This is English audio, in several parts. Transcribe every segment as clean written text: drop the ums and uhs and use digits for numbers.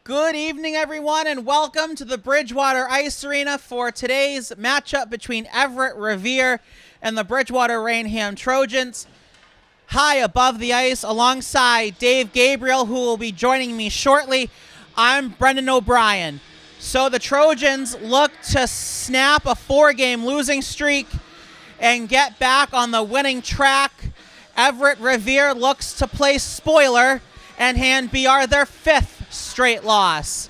Good evening, everyone, and welcome to the Bridgewater Ice Arena for today's matchup between Everett Revere and the Bridgewater-Raynham Trojans. High above the ice, alongside Dave Gabriel, who will be joining me shortly, I'm Brendan O'Brien. So the Trojans look to snap a 4-game losing streak and get back on the winning track. Everett Revere looks to play spoiler and hand BR their 5th straight loss.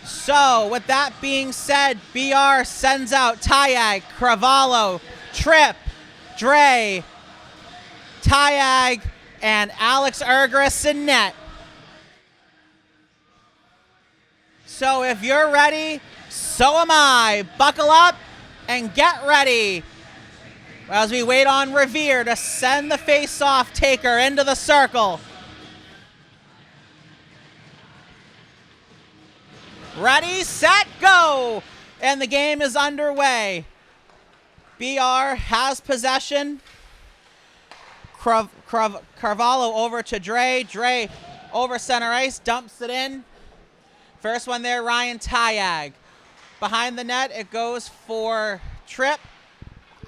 So, with that being said, BR sends out Tyag, Cravallo, Tripp, Dre, Tyag, and Alex Ergris in net. So if you're ready, so am I. Buckle up and get ready as we wait on Revere to send the face-off taker into the circle. Ready, set, go! And the game is underway. BR has possession. Carvalho over to Dre. Dre over center ice, dumps it in. First one there, Ryan Tyag. Behind the net, it goes for Tripp.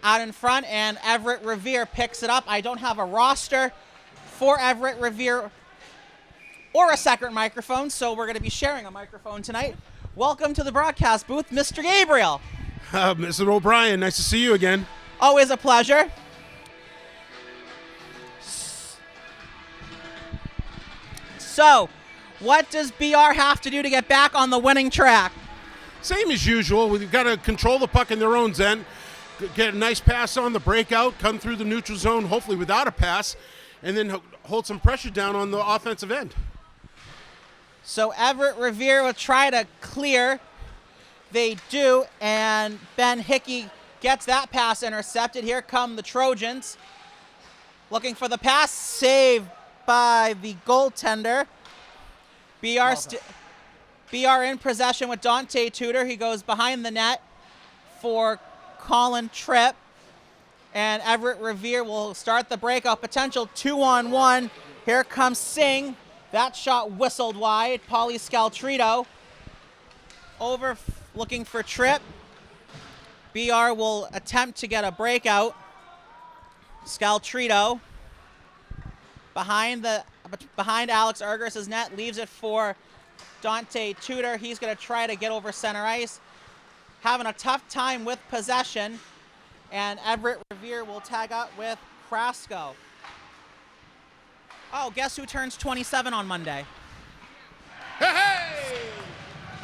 Out in front, and Everett Revere picks it up. I don't have a roster for Everett Revere or a second microphone, so we're going to be sharing a microphone tonight. Welcome to the broadcast booth, Mr. Gabriel. Mr. O'Brien, nice to see you again. Always a pleasure. So, what does BR have to do to get back on the winning track? Same as usual. We've got to control the puck in their own end. Get a nice pass on the breakout, come through the neutral zone, hopefully without a pass, and then hold some pressure down on the offensive end. So Everett Revere will try to clear. They do, and Ben Hickey gets that pass intercepted. Here come the Trojans. Looking for the pass, saved by the goaltender. BR in possession with Dante Tudor. He goes behind the net for Colin Tripp, and Everett Revere will start the breakout. Potential 2-on-1. Here comes Singh. That shot whistled wide. Pauly Scaltrito over looking for Tripp. BR will attempt to get a breakout. Scaltrito behind Alex Ergris' net, leaves it for Dante Tudor. He's going to try to get over center ice. Having a tough time with possession, and Everett Revere will tag up with Krasko. Oh, guess who turns 27 on Monday? Hey!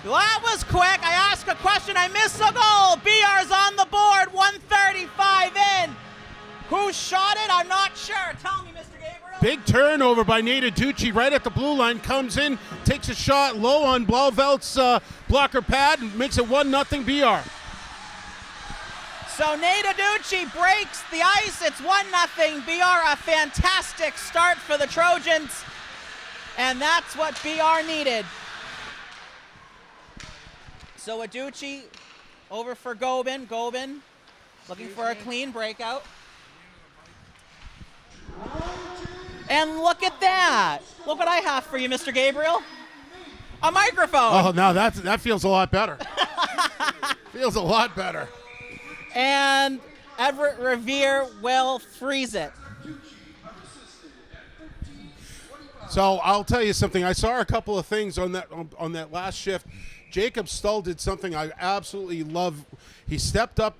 Well, that was quick. I asked a question, I missed a goal. BR's on the board, 135 in. Who shot it? I'm not sure. Tell me, Mr. Gabriel. Big turnover by Aducci right at the blue line, comes in, takes a shot low on Blauvelt's blocker pad, and makes it 1-0 BR. So Aducci breaks the ice. It's 1-0 BR. A fantastic start for the Trojans, and that's what BR needed. So Aducci over for Gobin. Gobin looking for a clean breakout. And look at that. Look what I have for you, Mr. Gabriel. A microphone. Oh, now that feels a lot better. Feels a lot better. And Everett Revere will freeze it. So I'll tell you something. I saw a couple of things on that last shift. Jacob Stull did something I absolutely love. He stepped up,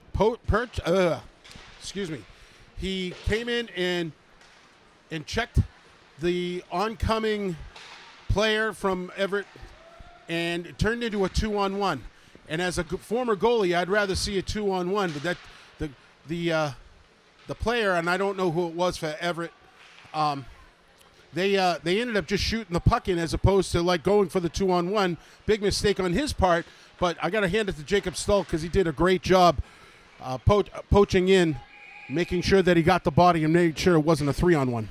He came in and checked the oncoming player from Everett, and it turned into a 2-on-1. And as a former goalie, I'd rather see a 2-on-1. But that the player, and I don't know who it was for Everett, they ended up just shooting the puck in as opposed to like going for the 2-on-1. Big mistake on his part. But I got to hand it to Jacob Stull because he did a great job poaching in, making sure that he got the body and made sure it wasn't a 3-on-1.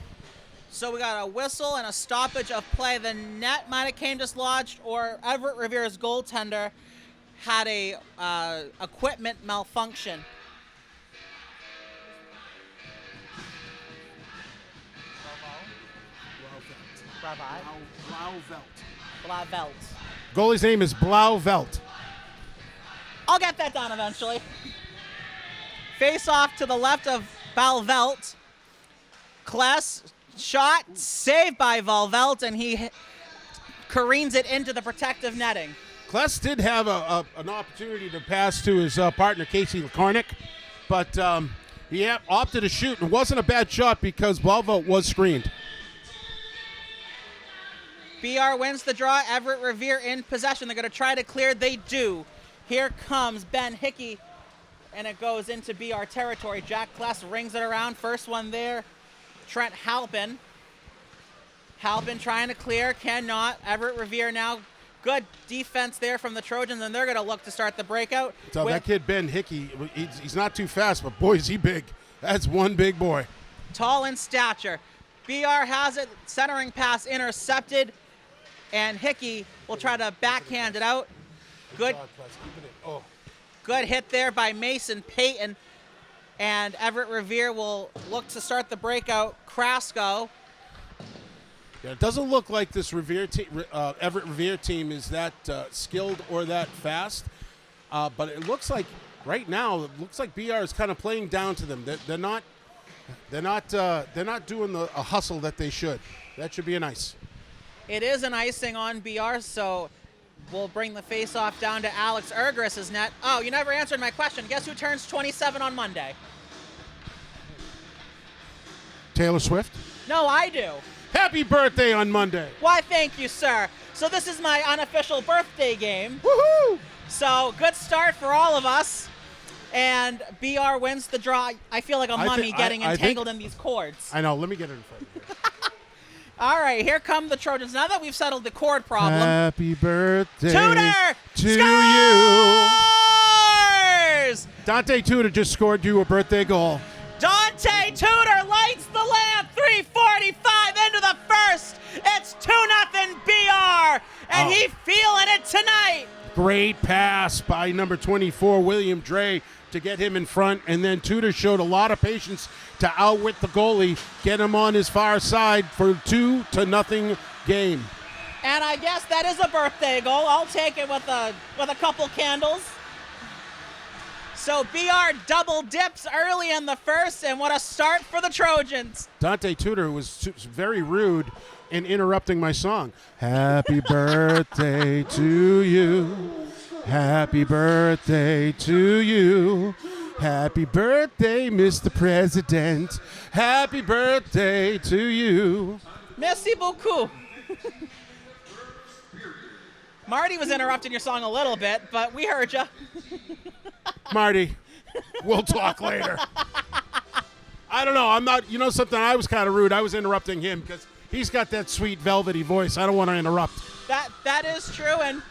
So we got a whistle and a stoppage of play. The net might have came dislodged, or Everett Revere's goaltender had a equipment malfunction. Travai. Blauvelt. Blauvelt. Goalie's name is Blauvelt. I'll get that done eventually. Face off to the left of Blauvelt. Kless shot, saved by Blauvelt, and he careens it into the protective netting. Kless did have an opportunity to pass to his partner, Casey Lakarnik, but he opted to shoot. It wasn't a bad shot because Blauvelt was screened. BR wins the draw. Everett Revere in possession. They're going to try to clear. They do. Here comes Ben Hickey, and it goes into BR territory. Jack Kless rings it around. First one there. Trent Halpin. Halpin trying to clear. Cannot. Everett Revere now. Good defense there from the Trojans, and they're going to look to start the breakout. So that kid, Ben Hickey, he's not too fast, but boy, is he big. That's one big boy. Tall in stature. BR has it. Centering pass intercepted, and Hickey will try to backhand it out. Good. Good hit there by Mason Payton, and Everett Revere will look to start the breakout. Krasko. Yeah, it doesn't look like this Everett Revere team is that skilled or that fast, but it looks like right now it looks like BR is kind of playing down to them. They're not doing a hustle that they should. That should be an ice. It is an icing on BR, so we'll bring the face-off down to Alex Ergris' net. Oh, you never answered my question. Guess who turns 27 on Monday? Taylor Swift. No, I do. Happy birthday on Monday. Why, thank you, sir. So this is my unofficial birthday game. Woohoo! So good start for all of us. And BR wins the draw. I feel like a mummy getting entangled in these cords. I know. Let me get it in front of you. All right, here come the Trojans. Now that we've settled the cord problem. Happy birthday Tudor to scores! you. Dante Tudor just scored you a birthday goal. Dante Tudor lights the lamp. 3:45 into the first. It's 2-0 BR, and he feeling it tonight. Great pass by number 24, William Dre, to get him in front, and then Tudor showed a lot of patience to outwit the goalie, get him on his far side for 2-0 game. And I guess that is a birthday goal. I'll take it with a couple candles. So BR double dips early in the first, and what a start for the Trojans. Dante Tudor was very rude in interrupting my song. Happy birthday to you. Happy birthday to you. Happy birthday, Mr. President. Happy birthday to you. Merci beaucoup. Marty was interrupting your song a little bit, but we heard you. Marty, we'll talk later. I don't know. I'm not, something, I was kind of rude. I was interrupting him because he's got that sweet velvety voice. I don't want to interrupt. That is true, and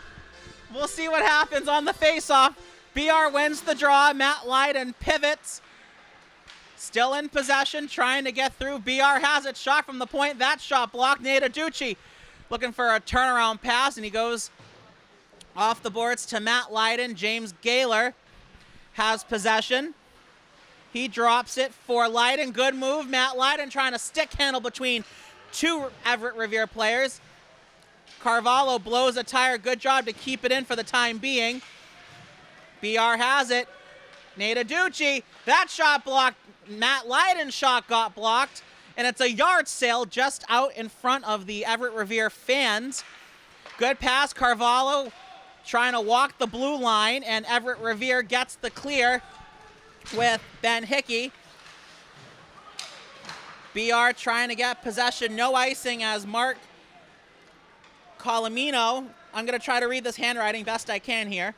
we'll see what happens on the face-off. BR wins the draw. Matt Lydon pivots. Still in possession, trying to get through. BR has it. Shot from the point. That shot blocked. Nate Aducci looking for a turnaround pass, and he goes off the boards to Matt Lydon. James Gaylor has possession. He drops it for Lydon. Good move. Matt Lydon trying to stick handle between two Everett Revere players. Carvalho blows a tire. Good job to keep it in for the time being. BR has it. Nate Aducci. That shot blocked. Matt Lydon's shot got blocked. And it's a yard sale just out in front of the Everett Revere fans. Good pass. Carvalho trying to walk the blue line, and Everett Revere gets the clear with Ben Hickey. BR trying to get possession. No icing as Mark Colomino. I'm going to try to read this handwriting best I can here.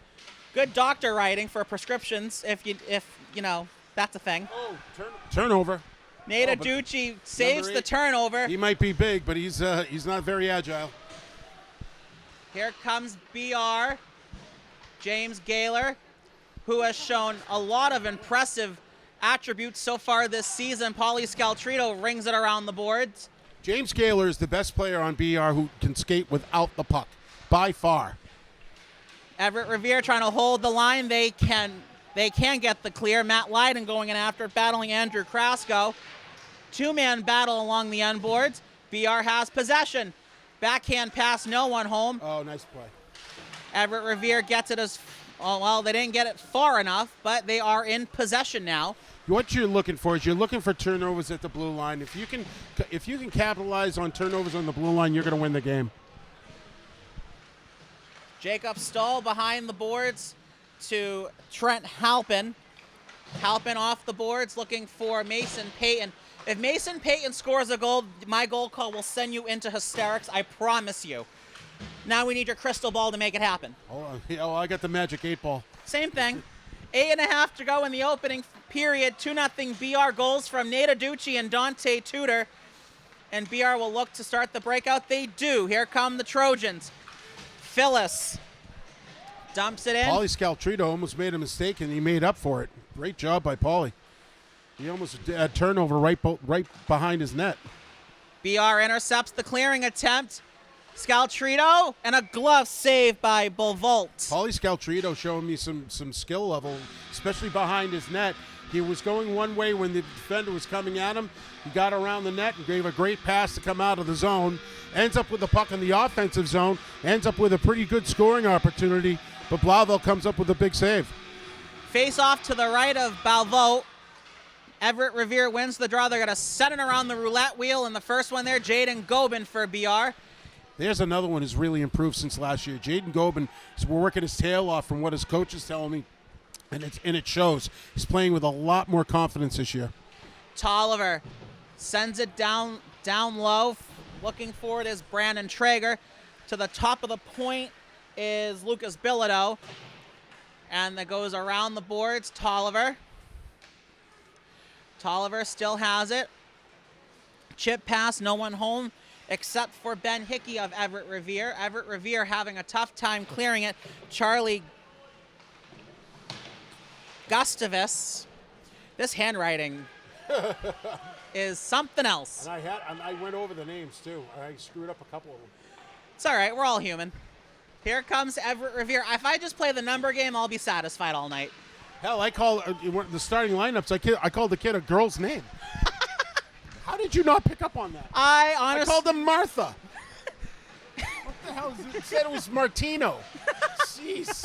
Good doctor writing for prescriptions, if you know that's a thing. Oh, turnover. Nate Aducci saves the turnover. He might be big, but he's not very agile. Here comes BR. James Gaylor, who has shown a lot of impressive attributes so far this season. Pauly Scaltrito rings it around the boards. James Gaylor is the best player on BR who can skate without the puck, by far. Everett Revere trying to hold the line. They can get the clear. Matt Lydon going in after it, battling Andrew Krasko. Two-man battle along the end boards. BR has possession. Backhand pass, no one home. Oh, nice play. Everett Revere gets it as, well, they didn't get it far enough, but they are in possession now. What you're looking for is you're looking for turnovers at the blue line. If you can capitalize on turnovers on the blue line, you're going to win the game. Jacob Stoll behind the boards to Trent Halpin. Halpin off the boards looking for Mason Payton. If Mason Payton scores a goal, my goal call will send you into hysterics, I promise you. Now we need your crystal ball to make it happen. Oh, I got the magic 8 ball. Same thing. 8.5 to go in the opening period. 2-0 BR goals from Nate Aducci and Dante Tudor. And BR will look to start the breakout. They do. Here come the Trojans. Phyllis dumps it in. Pauly Scaltrito almost made a mistake, and he made up for it. Great job by Pauly. He almost had turnover right behind his net. BR intercepts the clearing attempt. Scaltrito, and a glove save by Bulvolt. Pauly Scaltrito showing me some skill level, especially behind his net. He was going one way when the defender was coming at him. He got around the net and gave a great pass to come out of the zone. Ends up with the puck in the offensive zone. Ends up with a pretty good scoring opportunity. But Blauvelt comes up with a big save. Face off to the right of Balvo. Everett Revere wins the draw. They're going to set it around the roulette wheel. And the first one there, Jaden Gobin for BR. There's another one who's really improved since last year. Jaden Gobin is working his tail off from what his coach is telling me, and it shows. He's playing with a lot more confidence this year. Tolliver sends it down low. Looking for it is Brandon Traeger. To the top of the point is Lucas Bilodeau. And that goes around the boards. Tolliver still has it. Chip pass, no one home except for Ben Hickey of Everett Revere. Everett Revere having a tough time clearing it. Charlie Gustavus. This handwriting is something else. And I went over the names too. I screwed up a couple of them. It's all right. We're all human. Here comes Everett Revere. If I just play the number game, I'll be satisfied all night. Hell, I call the starting lineups. I called the kid a girl's name. How did you not pick up on that? I called him Martha. What the hell is it? It said it was Martino. Jeez.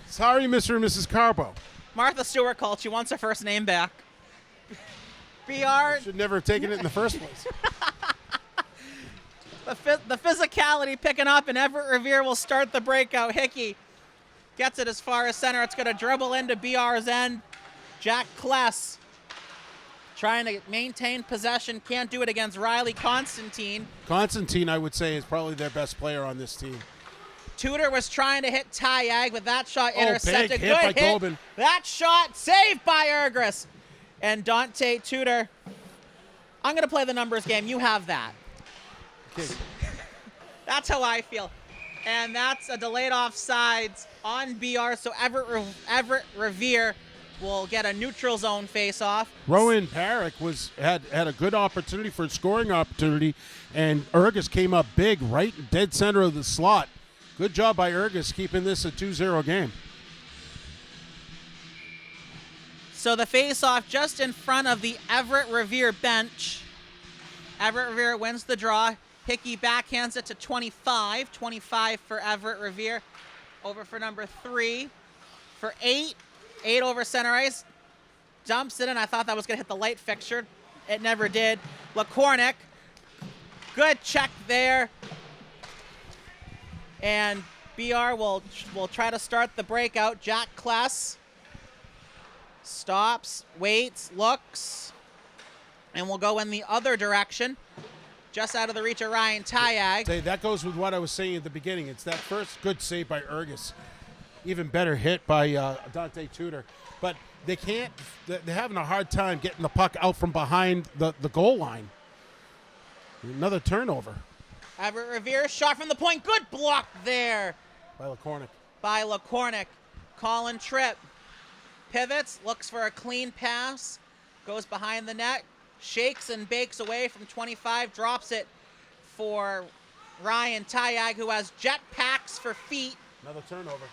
Sorry, Mr. and Mrs. Carbo. Martha Stewart called. She wants her first name back. BR. Should never have taken it in the first place. The physicality picking up, and Everett Revere will start the breakout. Hickey gets it as far as center. It's going to dribble into BR's end. Jack Kless trying to maintain possession. Can't do it against Riley Constantine. Constantine, I would say, is probably their best player on this team. Tudor was trying to hit Tyag, but that shot intercepted. Big hit by Gobin. That shot saved by Ergris. And Dante Tudor. I'm going to play the numbers game. You have that. Okay. That's how I feel. And that's a delayed offsides on BR. So Everett Revere will get a neutral zone face-off. Rowan Parrick had a good opportunity for a scoring opportunity, and Ergus came up big, right dead center of the slot. Good job by Ergus keeping this a 2-0 game. So the face-off just in front of the Everett Revere bench. Everett Revere wins the draw. Hickey backhands it to 25. 25 for Everett Revere. Over for number 3. For 8. 8 over center ice. Dumps it in. I thought that was going to hit the light fixture. It never did. LaCornick. Good check there. And BR will try to start the breakout. Jack Kless stops, waits, looks, and will go in the other direction. Just out of the reach of Ryan Tyag. Say, that goes with what I was saying at the beginning. It's that first good save by Ergus. Even better hit by Dante Tudor. But they're having a hard time getting the puck out from behind the goal line. Another turnover. Everett Revere shot from the point. Good block there. By LaCornick. Colin Tripp pivots, looks for a clean pass, goes behind the net, shakes and bakes away from 25, drops it for Ryan Tyag, who has jet packs for feet. Another turnover.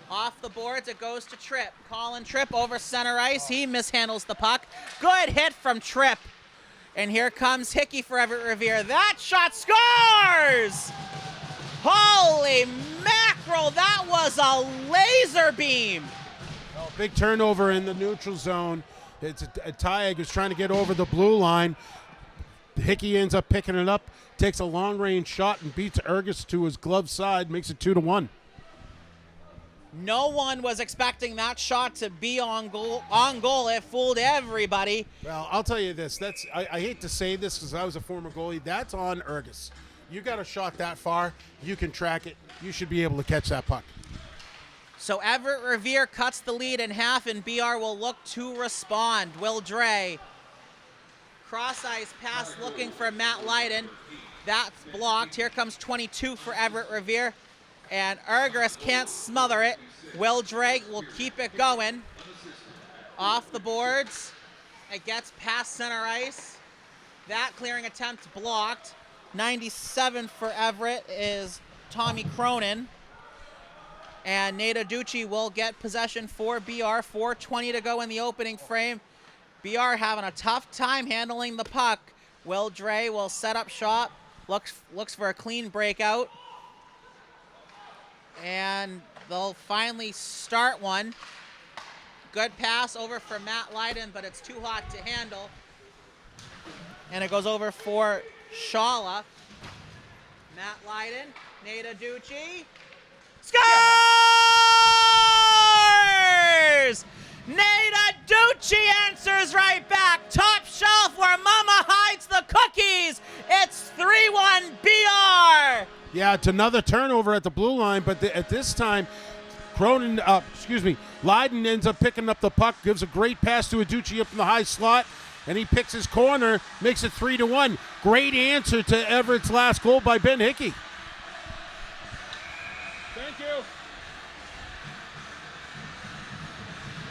Off the boards, it goes to Tripp. Colin Tripp over center ice. He mishandles the puck. Good hit from Tripp. And here comes Hickey for Everett Revere. That shot scores! Holy mackerel, that was a laser beam. Oh, big turnover in the neutral zone. It's a Tyag is trying to get over the blue line. Hickey ends up picking it up, takes a long-range shot and beats Ergus to his glove side, makes it 2-1. No one was expecting that shot to be on goal. It fooled everybody. Well, I'll tell you this. I hate to say this because I was a former goalie. That's on Ergus. You got a shot that far, you can track it. You should be able to catch that puck. So Everett Revere cuts the lead in half, and BR will look to respond. Will Dre. Cross-ice pass looking for Matt Lydon. That's blocked. Here comes 22 for Everett Revere. And Ergus can't smother it. Will Dre will keep it going. Off the boards. It gets past center ice. That clearing attempt blocked. 97 for Everett is Tommy Cronin. And Nate Aducci will get possession for BR. 4:20 to go in the opening frame. BR having a tough time handling the puck. Will Dre will set up shop. Looks for a clean breakout. And they'll finally start one. Good pass over for Matt Lydon, but it's too hot to handle. And it goes over for Shala. Matt Lydon, Nate Aducci. Scores! Nate Aducci answers right back. Top shelf where Mama hides the cookies. It's 3-1 BR. Yeah, it's another turnover at the blue line, but at this time, Lydon ends up picking up the puck, gives a great pass to Aducci up in the high slot, and he picks his corner, makes it 3-1. Great answer to Everett's last goal by Ben Hickey. Thank you.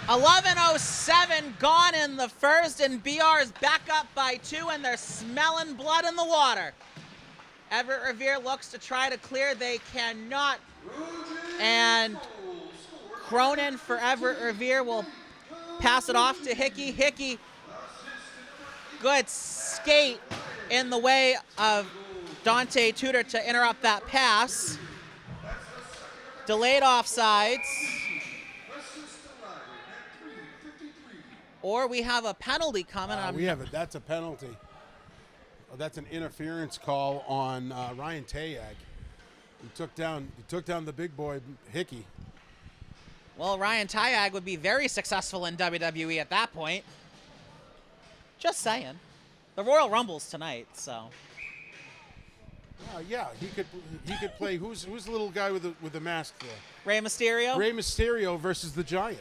11:07 gone in the first, and BR's back up by 2, and they're smelling blood in the water. Everett Revere looks to try to clear. They cannot. And Cronin for Everett Revere will pass it off to Hickey. Hickey, good skate in the way of Dante Tudor to interrupt that pass. Delayed offsides. Or we have a penalty coming. That's a penalty. That's an interference call on Ryan Tayag. He took down the big boy Hickey. Well, Ryan Tayag would be very successful in WWE at that point. Just saying. The Royal Rumble's tonight, so. Yeah, he could play. Who's the little guy with the mask there? Rey Mysterio. Rey Mysterio versus the Giant.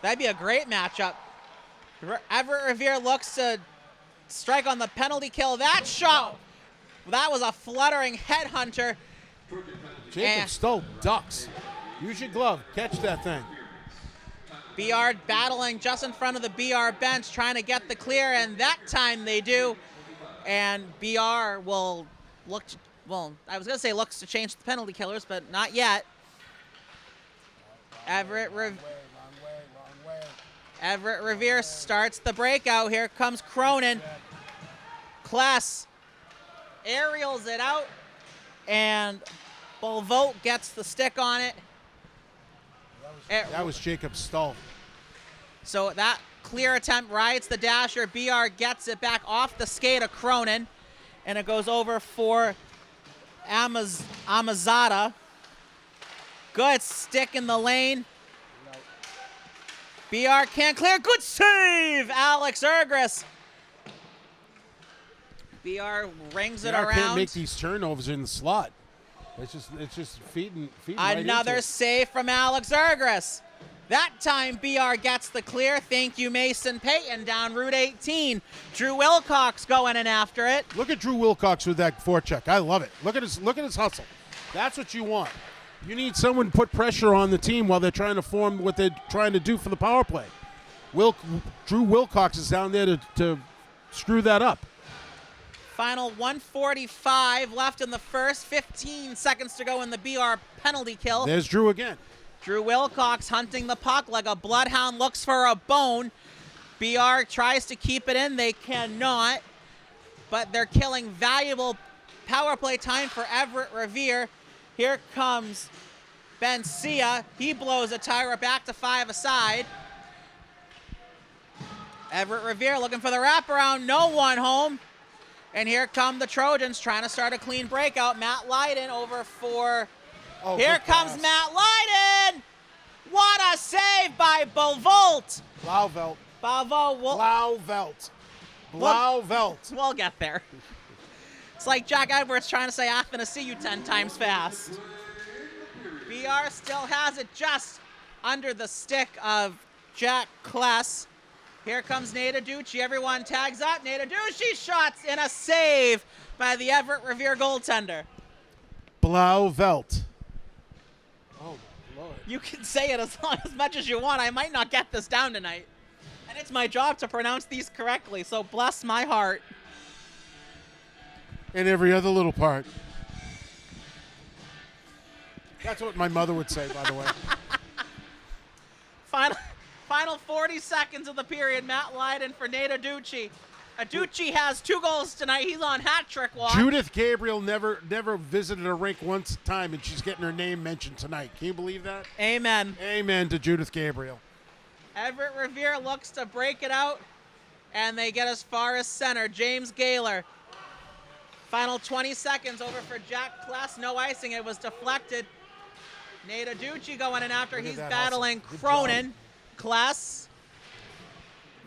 That'd be a great matchup. Everett Revere looks to strike on the penalty kill. That shot, that was a fluttering headhunter. Jacob Stoll ducks. Use your glove. Catch that thing. BR battling just in front of the BR bench, trying to get the clear, and that time they do. And BR will look to, I was going to say looks to change the penalty killers, but not yet. Everett Revere starts the breakout. Here comes Cronin. Kless aerials it out, and Bolvote gets the stick on it. That was Jacob Stoll. So that clear attempt rides the dasher. BR gets it back off the skate of Cronin, and it goes over for Amazada. Good stick in the lane. BR can't clear. Good save, Alex Ergus. BR rings it around. Can't make these turnovers in the slot. It's just feeding Another right save from Alex Ergus. That time BR gets the clear. Thank you, Mason Payton, down Route 18. Drew Wilcox going in after it. Look at Drew Wilcox with that forecheck. I love it. Look at his hustle. That's what you want. You need someone to put pressure on the team while they're trying to form what they're trying to do for the power play. Drew Wilcox is down there to screw that up. Final 1:45 left in the first. 15 seconds to go in the BR penalty kill. There's Drew again. Drew Wilcox hunting the puck like a bloodhound looks for a bone. BR tries to keep it in. They cannot. but they're killing valuable power play time for Everett Revere. Here comes Bencia. He blows a tire back to 5 aside. Everett Revere looking for the wraparound. No one home. And here come the Trojans trying to start a clean breakout. Matt Lydon over for... Oh, here comes pass. Matt Lydon! What a save by Blauvelt! Blauvelt. Blauvelt. Blauvelt. We'll get there. It's like Jack Edwards trying to say, I'm going to see you 10 times fast. BR still has it just under the stick of Jack Kless. Here comes Nate Aducci. Everyone tags up. Nate Aducci shots in a save by the Everett Revere goaltender. Blauvelt. Oh, my Lord. You can say it as much as you want. I might not get this down tonight. And it's my job to pronounce these correctly, so bless my heart. And every other little part. That's what my mother would say, by the way. Final 40 seconds of the period. Matt Lydon for Nate Aducci. Aducci has 2 goals tonight. He's on hat trick watch. Judith Gabriel never visited a rink once a time, and she's getting her name mentioned tonight. Can you believe that? Amen. Amen to Judith Gabriel. Everett Revere looks to break it out, and they get as far as center. James Gaylor. Final 20 seconds over for Jack Kless. No icing. It was deflected. Nate Aducci going in after. He's battling Cronin. Kless.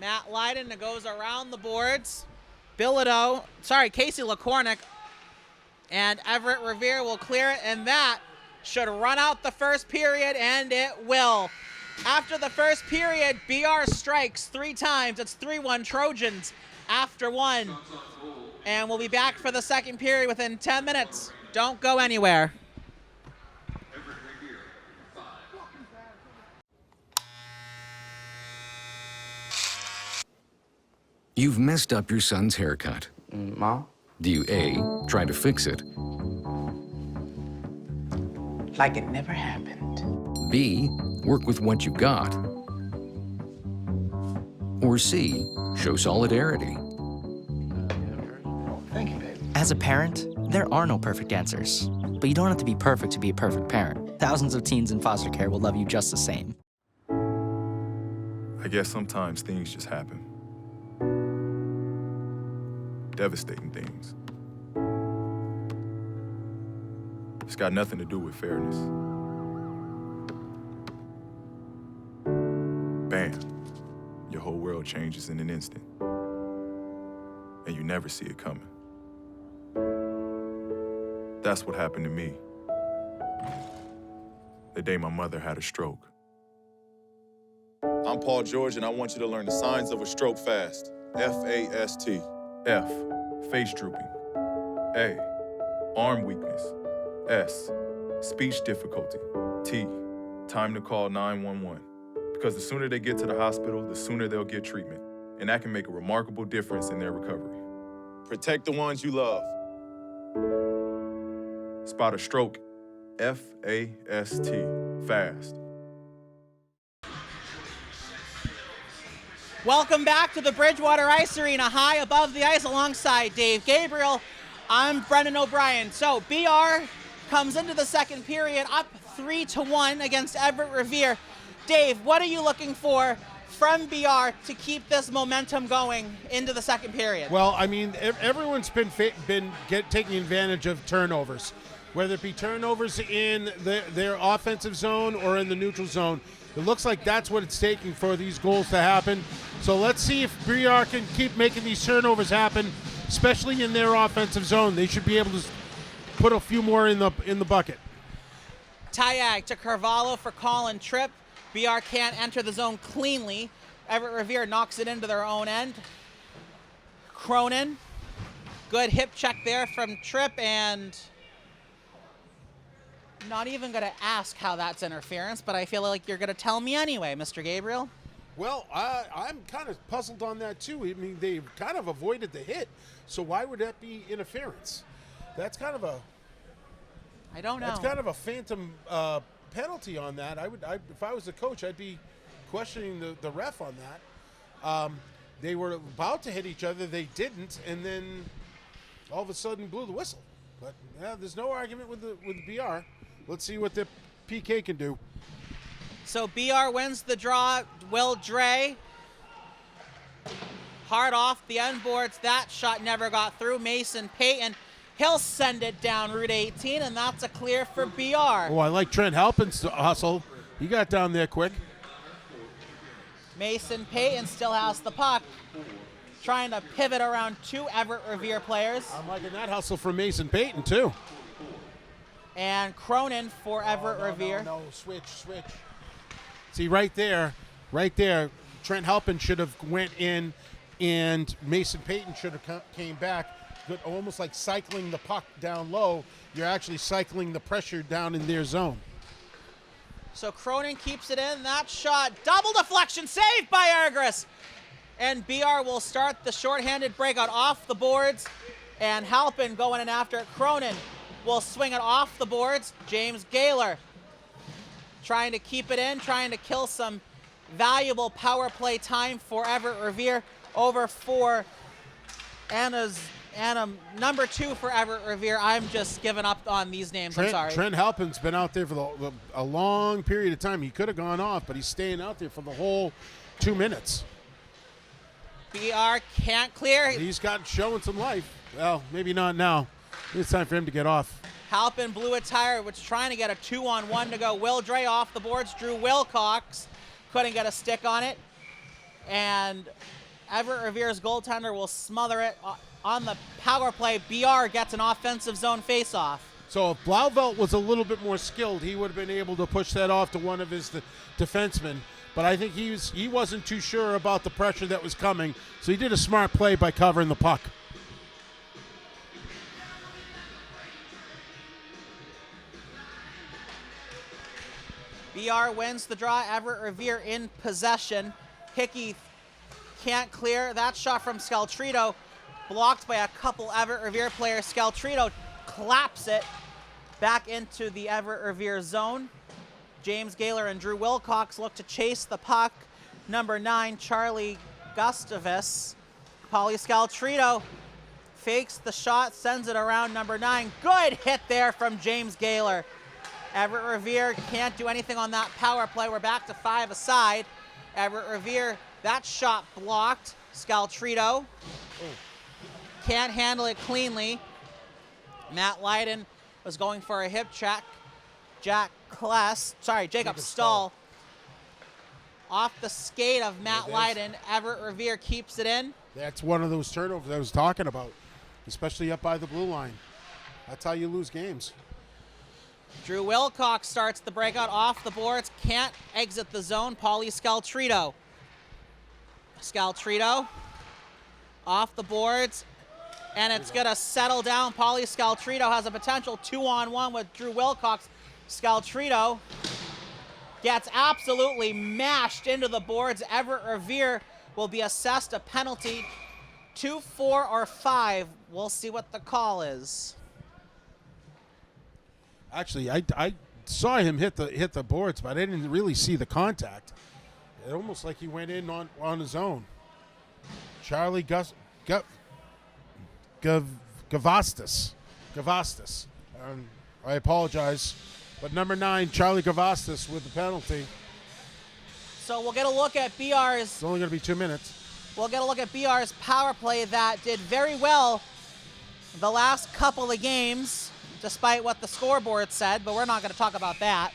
Matt Lydon goes around the boards. Casey LaCornick. And Everett Revere will clear it, and that should run out the first period, and it will. After the first period, BR strikes 3 times. It's 3-1 Trojans after 1. And we'll be back for the second period within 10 minutes. Don't go anywhere. You've messed up your son's haircut. Mom? Do you A, try to fix it, Like it never happened. B, work with what you got, or C, show solidarity? Thank you, baby. As a parent, there are no perfect answers. But you don't have to be perfect to be a perfect parent. Thousands of teens in foster care will love you just the same. I guess sometimes things just happen. Devastating things. It's got nothing to do with fairness. Bam. Your whole world changes in an instant. And you never see it coming. That's what happened to me the day my mother had a stroke. I'm Paul George, and I want you to learn the signs of a stroke fast. F-A-S-T. F, face drooping. A, arm weakness. S, speech difficulty. T, time to call 911. Because the sooner they get to the hospital, the sooner they'll get treatment. And that can make a remarkable difference in their recovery. Protect the ones you love. Spot a stroke. F-A-S-T. Fast. Welcome back to the Bridgewater Ice Arena, high above the ice alongside Dave Gabriel. I'm Brendan O'Brien. So BR comes into the second period up 3-1 against Everett Revere. Dave, what are you looking for from BR to keep this momentum going into the second period? Well, I mean, everyone's been taking advantage of turnovers, whether it be turnovers in their offensive zone or in the neutral zone. It looks like that's what it's taking for these goals to happen. So let's see if BR can keep making these turnovers happen, especially in their offensive zone. They should be able to put a few more in the bucket. Tayag to Carvalho for Colin Tripp. BR can't enter the zone cleanly. Everett Revere knocks it into their own end. Cronin, good hip check there from Tripp, and not even going to ask how that's interference, but I feel like you're going to tell me anyway, Mr. Gabriel. Well, I'm kind of puzzled on that, too. I mean, they kind of avoided the hit, so why would that be interference? That's kind of a... I don't know. That's kind of a phantom penalty on that. If I was the coach, I'd be questioning the ref on that. They were about to hit each other. They didn't, and then all of a sudden blew the whistle. But yeah, there's no argument with BR. Let's see what the PK can do. So BR wins the draw. Will Dre. Hard off the end boards. That shot never got through. Mason Payton, he'll send it down Route 18, and that's a clear for BR. Oh, I like Trent Halpin's hustle. He got down there quick. Mason Payton still has the puck, trying to pivot around 2 Everett Revere players. I'm liking that hustle from Mason Payton, too. And Cronin for Everett Revere. No, switch. See, right there, Trent Halpin should have went in, and Mason Payton should have came back. Good, almost like cycling the puck down low. You're actually cycling the pressure down in their zone. So Cronin keeps it in. That shot, double deflection, saved by Argris. And BR will start the shorthanded breakout off the boards. And Halpin going in after it. Cronin will swing it off the boards. James Gaylor trying to keep it in, trying to kill some valuable power play time for Everett Revere. Over for Anna, number 2 for Everett Revere. I'm just giving up on these names. I'm sorry. Trent Halpin's been out there for a long period of time. He could have gone off, but he's staying out there for the whole 2 minutes. BR can't clear. He's got showing some life. Well, maybe not now. It's time for him to get off. Halpin blew a tire, which is trying to get a 2-on-1 to go. Will Dre off the boards. Drew Wilcox couldn't get a stick on it. And Everett Revere's goaltender will smother it. On the power play, BR gets an offensive zone faceoff. So if Blauvelt was a little bit more skilled, he would have been able to push that off to one of his defensemen. But I think he wasn't too sure about the pressure that was coming, so he did a smart play by covering the puck. BR wins the draw. Everett Revere in possession. Hickey can't clear. That shot from Scaltrito, blocked by a couple Everett Revere players. Scaltrito claps it back into the Everett Revere zone. James Gaylor and Drew Wilcox look to chase the puck. Number 9, Charlie Gustavus. Pauly Scaltrito fakes the shot, sends it around number 9. Good hit there from James Gaylor. Everett Revere can't do anything on that power play. We're back to 5 aside. Everett Revere, that shot blocked. Scaltrito can't handle it cleanly. Matt Lydon was going for a hip check. Jacob Stahl. Off the skate of Matt Lydon, Everett Revere keeps it in. That's one of those turnovers I was talking about, especially up by the blue line. That's how you lose games. Drew Wilcox starts the breakout off the boards, can't exit the zone. Pauly Scaltrito. Scaltrito off the boards, and it's going to settle down. Pauly Scaltrito has a potential 2-on-1 with Drew Wilcox. Scaltrito gets absolutely mashed into the boards. Everett Revere will be assessed a penalty. 2, 4, or 5. We'll see what the call is. Actually, I saw him hit the boards, but I didn't really see the contact. It almost like he went in on his own. Charlie Gavastas. I apologize. But number 9, Charlie Gavastas with the penalty. So we'll get a look at BR's. It's only going to be 2 minutes. We'll get a look at BR's power play that did very well the last couple of games, despite what the scoreboard said, but we're not going to talk about that.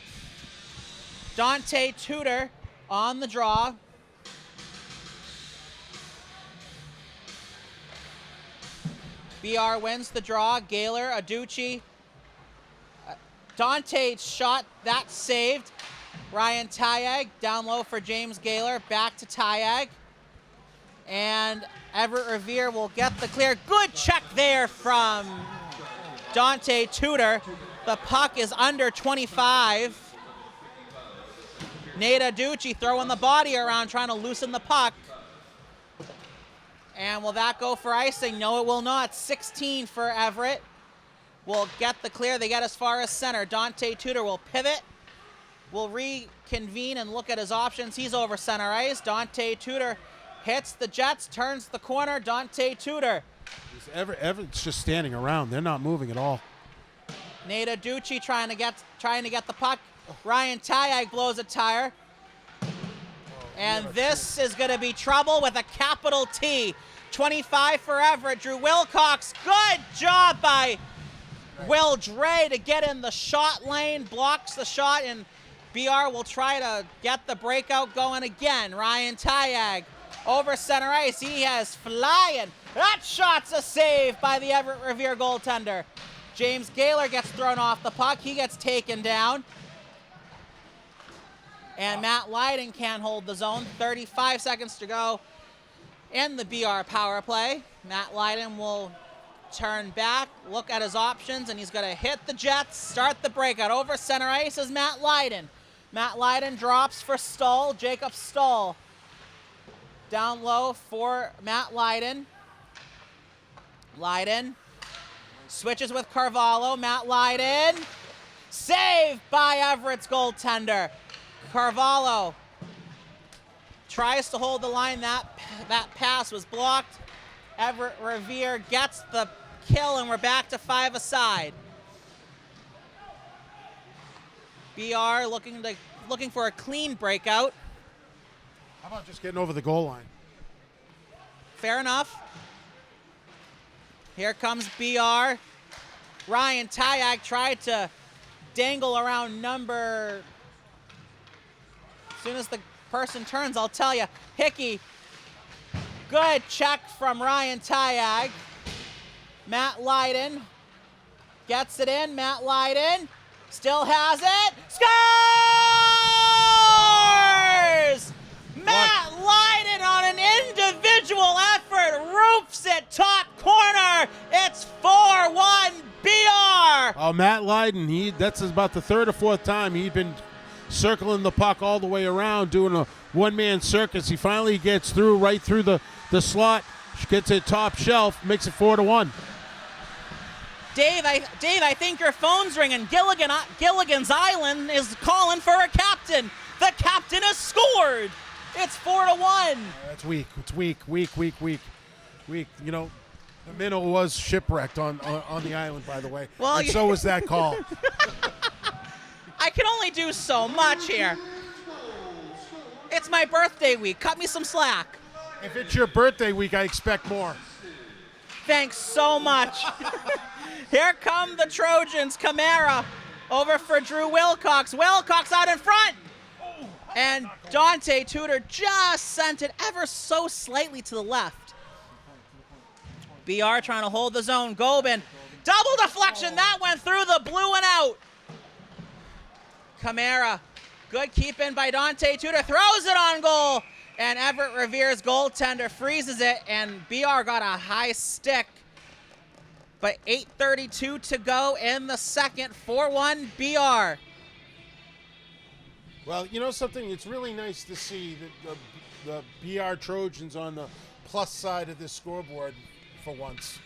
Dante Tudor on the draw. BR wins the draw. Gaylor, Aducci. Dante shot, that's saved. Ryan Tyag down low for James Gaylor. Back to Tyag. And Everett Revere will get the clear. Good check there from Dante Tudor. The puck is under 25. Nate Aducci throwing the body around, trying to loosen the puck. And will that go for icing? No, it will not. 16 for Everett. Will get the clear. They get as far as center. Dante Tudor will pivot. Will reconvene and look at his options. He's over center ice. Dante Tudor hits the Jets, turns the corner. Dante Tudor Everett's just standing around. They're not moving at all. Nate Aducci trying to get the puck. Ryan Tyag blows a tire. And this is going to be trouble with a capital T. 25 for Everett. Drew Wilcox. Good job by Will Dre to get in the shot lane. Blocks the shot, and BR will try to get the breakout going again. Ryan Tyag over center ice. He has flying. That shot's a save by the Everett Revere goaltender. James Gaylor gets thrown off the puck. He gets taken down. And Matt Lydon can't hold the zone. 35 seconds to go in the BR power play. Matt Lydon will turn back, look at his options, and he's going to hit the Jets, start the breakout. Over center ice is Matt Lydon. Matt Lydon drops for Stahl, Jacob Stahl. Down low for Matt Lydon. Lydon switches with Carvalho. Matt Lydon. Saved by Everett's goaltender. Carvalho tries to hold the line. That pass was blocked. Everett Revere gets the kill, and we're back to 5-a-side. BR looking for a clean breakout. How about just getting over the goal line? Fair enough. Here comes BR. Ryan Tyag tried to dangle around number. As soon as the person turns, I'll tell you. Hickey. Good check from Ryan Tyag. Matt Lydon gets it in. Matt Lydon still has it. Scores! Matt Lydon on an individual effort roofs it top corner. It's 4-1 BR. Oh, Matt Lydon, that's about the third or fourth time he'd been circling the puck all the way around, doing a one-man circus. He finally gets through, right through the slot, gets it top shelf, makes it 4-1. Dave, I think your phone's ringing. Gilligan's Island is calling for a captain. The captain has scored. It's 4-1. That's weak. It's weak. You know, the minnow was shipwrecked on the island, by the way. Well, and so was that call. I can only do so much here. It's my birthday week. Cut me some slack. If it's your birthday week, I expect more. Thanks so much. Here come the Trojans. Camara over for Drew Wilcox. Wilcox out in front. And Dante Tudor just sent it ever so slightly to the left. BR trying to hold the zone. Gobin. Double deflection. That went through the blue and out. Camara. Good keep in by Dante Tudor. Throws it on goal. And Everett Revere's goaltender freezes it. And BR got a high stick. But 8:32 to go in the second. 4-1 BR. Well, you know something? It's really nice to see the BR Trojans on the plus side of this scoreboard for once.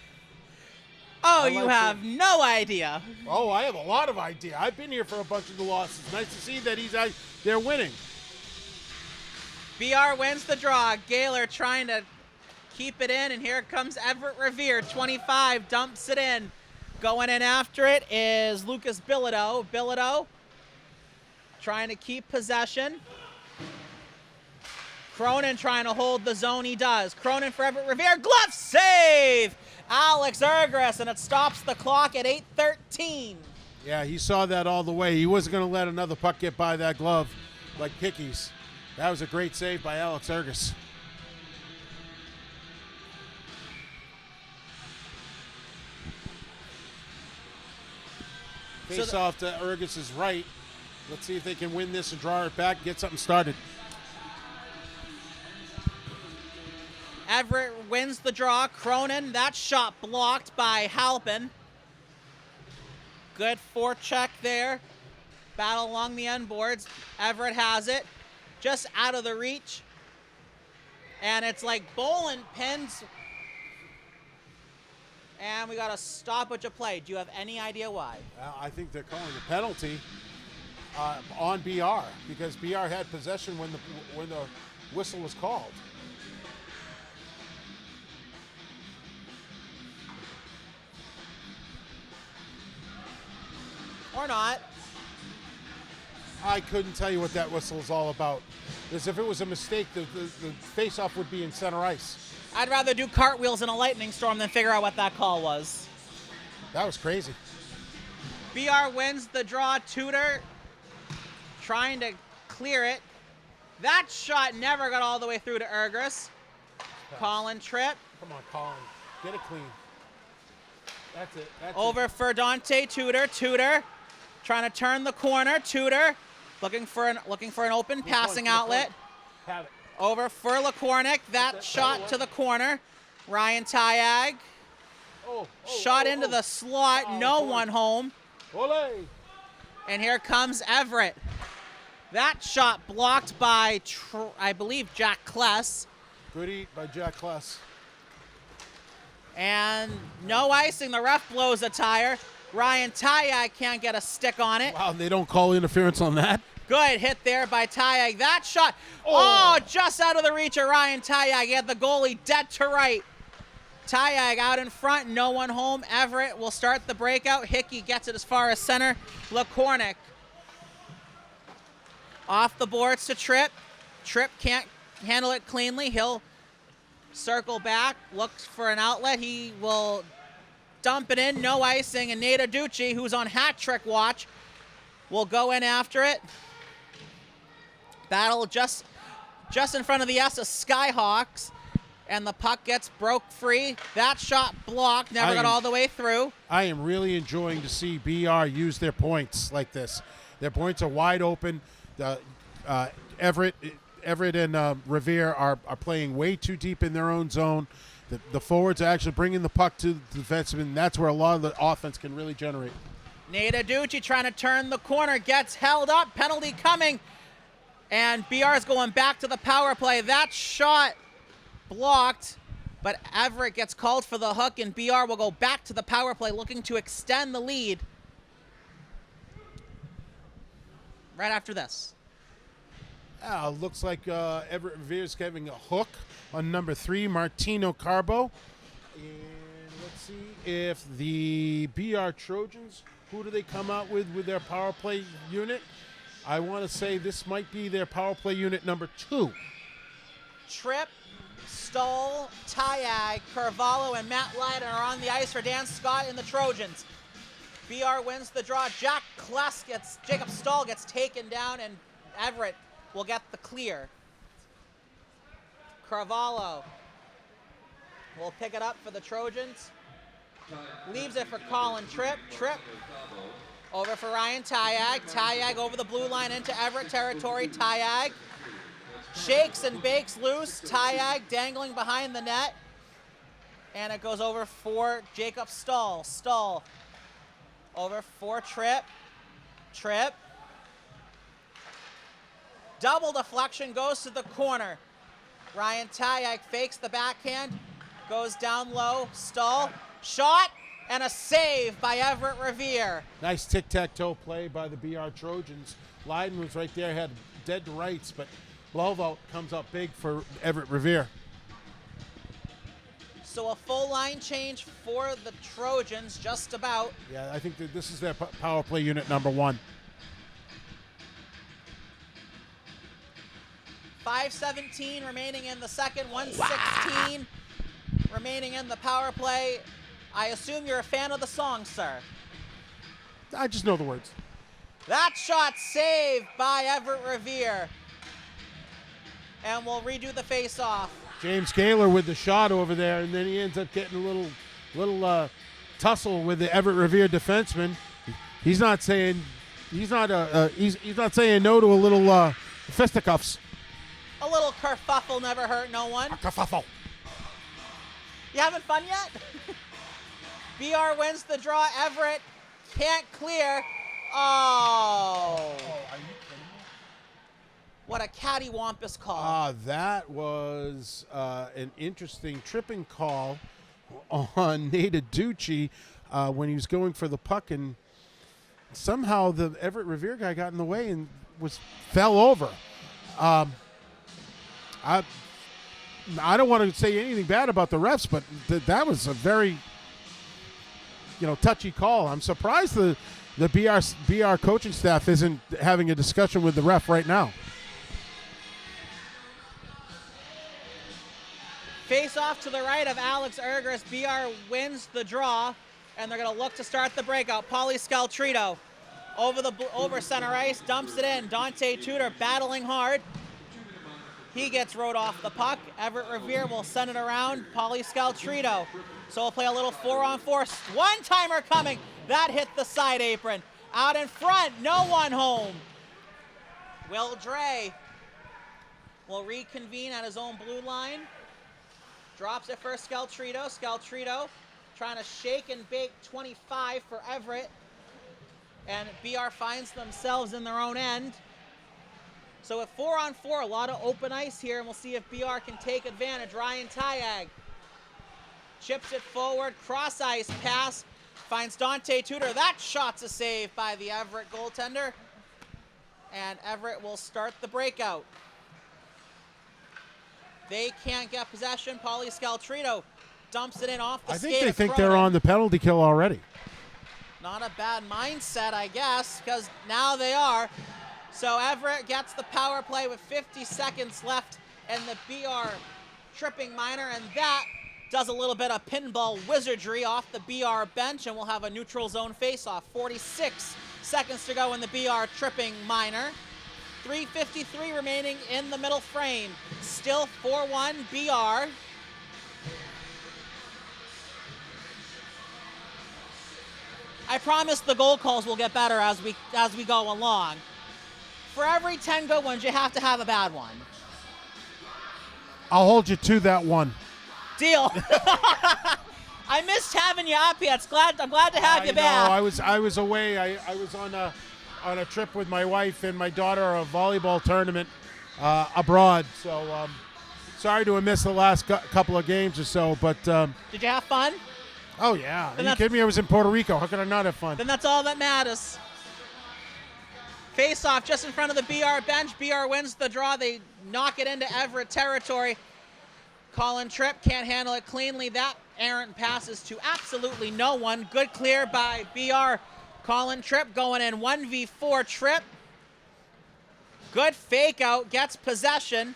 Oh, you have no idea. Oh, I have a lot of idea. I've been here for a bunch of the losses. Nice to see that they're winning. BR wins the draw. Gaylor trying to keep it in, and here comes Everett Revere. 25 dumps it in. Going in after it is Lucas Bilodeau. Bilodeau trying to keep possession. Cronin trying to hold the zone. He does. Cronin for Everett Revere. Glove save! Alex Ergris, and it stops the clock at 8:13. Yeah, he saw that all the way. He wasn't going to let another puck get by that glove like Hickey's. That was a great save by Alex Ergis. Face off to Ergis' right. Let's see if they can win this and draw it back and get something started. Everett wins the draw. Cronin, that shot blocked by Halpin. Good forecheck there. Battle along the end boards. Everett has it. Just out of the reach. And it's like bowling pins. And we got a stoppage of play. Do you have any idea why? Well, I think they're calling a penalty on BR because BR had possession when the whistle was called. Or not. I couldn't tell you what that whistle is all about. Because if it was a mistake, the face-off would be in center ice. I'd rather do cartwheels in a lightning storm than figure out what that call was. That was crazy. BR wins the draw. Tudor trying to clear it. That shot never got all the way through to Ergris. Colin Tripp. Come on, Colin. Get it clean. That's it. That's Over for Dante Tudor. Tudor trying to turn the corner. Tudor looking for an open passing outlet. Have it. Over for LaCornick. That shot to the corner. Ryan Tyag. Shot into the slot. No one home. Ole. And here comes Everett. That shot blocked by, I believe, Jack Kless. Good eat by Jack Kless. And no icing. The ref blows a tire. Ryan Tyag can't get a stick on it. Wow, they don't call interference on that? Good hit there by Tyag. That shot, just out of the reach of Ryan Tyag. He had the goalie dead to right. Tyag out in front, no one home. Everett will start the breakout. Hickey gets it as far as center. LaCornick off the boards to Tripp. Tripp can't handle it cleanly. He'll circle back, looks for an outlet. He will dump it in, no icing. And Nate Aducci, who's on hat trick watch, will go in after it. Battle just in front of the S of Skyhawks. And the puck gets broke free. That shot blocked, never got all the way through. I am really enjoying to see BR use their points like this. Their points are wide open. Everett and Revere are playing way too deep in their own zone. The forwards are actually bringing the puck to the defensemen. That's where a lot of the offense can really generate. Nate Aducci trying to turn the corner, gets held up, penalty coming. And BR is going back to the power play. That shot blocked, but Everett gets called for the hook, and BR will go back to the power play, looking to extend the lead. Right after this. Looks like Everett Revere's having a hook on number 3, Martino Carbo. And let's see if the BR Trojans, who do they come out with their power play unit? I want to say this might be their power play unit number 2. Tripp, Stoll, Tyag, Carvalho, and Matt Lydon are on the ice for Dan Scott and the Trojans. BR wins the draw. Jacob Stoll gets taken down, and Everett will get the clear. Carvalho will pick it up for the Trojans. Leaves it for Colin Tripp. Tripp over for Ryan Tyag. Tyag over the blue line into Everett territory. Tyag shakes and bakes loose. Tyag dangling behind the net. And it goes over for Jacob Stoll. Stoll over for Tripp. Tripp. Double deflection, goes to the corner. Ryan Tyag fakes the backhand, goes down low. Stoll, shot, and a save by Everett Revere. Nice tic-tac-toe play by the BR Trojans. Lydon was right there, had dead to rights, but blowout comes up big for Everett Revere. So a full line change for the Trojans, just about. Yeah, I think that this is their power play unit number 1. 5:17 remaining in the second, 1:16 remaining in the power play. I assume you're a fan of the song, sir. I just know the words. That shot saved by Everett Revere. And we'll redo the face-off. James Kaler with the shot over there, and then he ends up getting a little tussle with the Everett Revere defenseman. He's not saying no to a little fisticuffs. A little kerfuffle never hurt no one. A kerfuffle. You having fun yet? BR wins the draw. Everett can't clear. Oh. Are you kidding me? What a cattywampus call. That was an interesting tripping call on Nate Aducci when he was going for the puck, and somehow the Everett Revere guy got in the way and fell over. I don't want to say anything bad about the refs, but that was a very touchy call. I'm surprised the BR coaching staff isn't having a discussion with the ref right now. Face off to the right of Alex Ergris. BR wins the draw, and they're going to look to start the breakout. Pauly Scaltrito over center ice, dumps it in. Dante Tudor battling hard. He gets rode off the puck. Everett Revere will send it around. Pauly Scaltrito. So we'll play a little 4-on-4. One-timer coming. That hit the side apron. Out in front, no one home. Will Dre will reconvene at his own blue line. Drops it for Scaltrito. Scaltrito trying to shake and bake 25 for Everett. And BR finds themselves in their own end. So with 4-on-4, a lot of open ice here, and we'll see if BR can take advantage. Ryan Tyag chips it forward, cross ice pass, finds Dante Tudor. That shot's a save by the Everett goaltender. And Everett will start the breakout. They can't get possession. Pauly Scaltrito dumps it in off the skate. I think they think they're on the penalty kill already. Not a bad mindset, I guess, because now they are. So Everett gets the power play with 50 seconds left and the BR tripping minor, and that does a little bit of pinball wizardry off the BR bench, and we'll have a neutral zone face-off. 46 seconds to go in the BR tripping minor. 3:53 remaining in the middle frame. Still 4-1 BR. I promise the goal calls will get better as we go along. For every 10 good ones, you have to have a bad one. I'll hold you to that one. Deal. I missed having you up here. I'm glad to have you back. I was away. I was on a trip with my wife and my daughter, a volleyball tournament abroad. So sorry to have missed the last couple of games or so. But did you have fun? Oh yeah. Are you kidding me? I was in Puerto Rico. How could I not have fun? Then that's all that matters. Face off just in front of the BR bench. BR wins the draw. They knock it into Everett territory. Colin Tripp can't handle it cleanly. That errant passes to absolutely no one. Good clear by BR. Colin Tripp going in 1v4 Tripp. Good fake out, gets possession.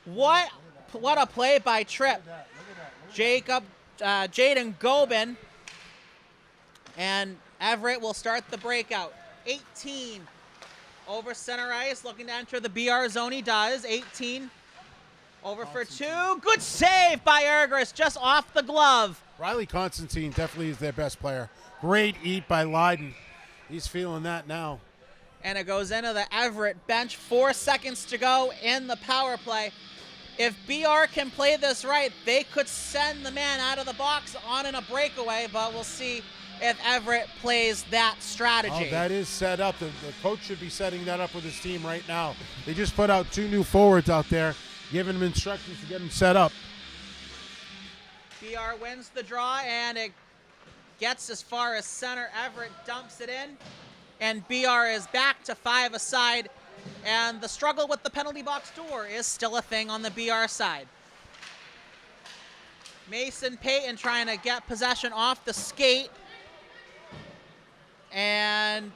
What a play by Tripp. Jaden Gobin. And Everett will start the breakout. 18 over center ice, looking to enter the BR zone. He does. 18 over for two. Good save by Ergris, just off the glove. Riley Constantine definitely is their best player. Great eat by Lydon. He's feeling that now. And it goes into the Everett bench. 4 seconds to go in the power play. If BR can play this right, they could send the man out of the box on in a breakaway, but we'll see if Everett plays that strategy. Oh, that is set up. The coach should be setting that up with his team right now. They just put out 2 new forwards out there, giving them instructions to get them set up. BR wins the draw, and it gets as far as center. Everett dumps it in, and BR is back to 5 aside, and the struggle with the penalty box door is still a thing on the BR side. Mason Payton trying to get possession off the skate, and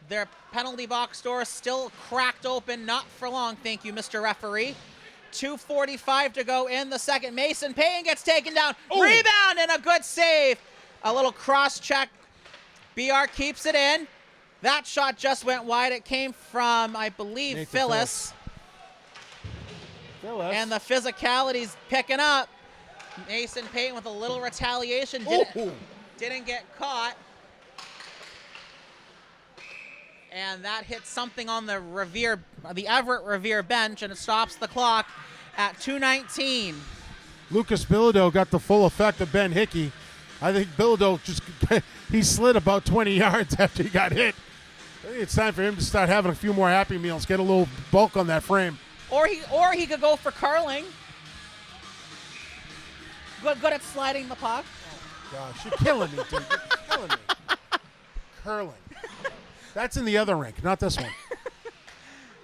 their penalty box door still cracked open, not for long, thank you, Mr. Referee. 2:45 to go in the second. Mason Payton gets taken down. Ooh. Rebound and a good save. A little cross check. BR keeps it in. That shot just went wide. It came from, I believe, Phyllis. And the physicality's picking up. Mason Payton with a little retaliation. Didn't get caught. And that hits something on the Everett Revere bench, and it stops the clock at 2:19. Lucas Bilodeau got the full effect of Ben Hickey. I think Bilodeau he slid about 20 yards after he got hit. I think it's time for him to start having a few more Happy Meals, get a little bulk on that frame. Or he could go for curling. Good at sliding the puck. Oh, gosh, you're killing me, dude. You're killing me. Curling. That's in the other rink, not this one.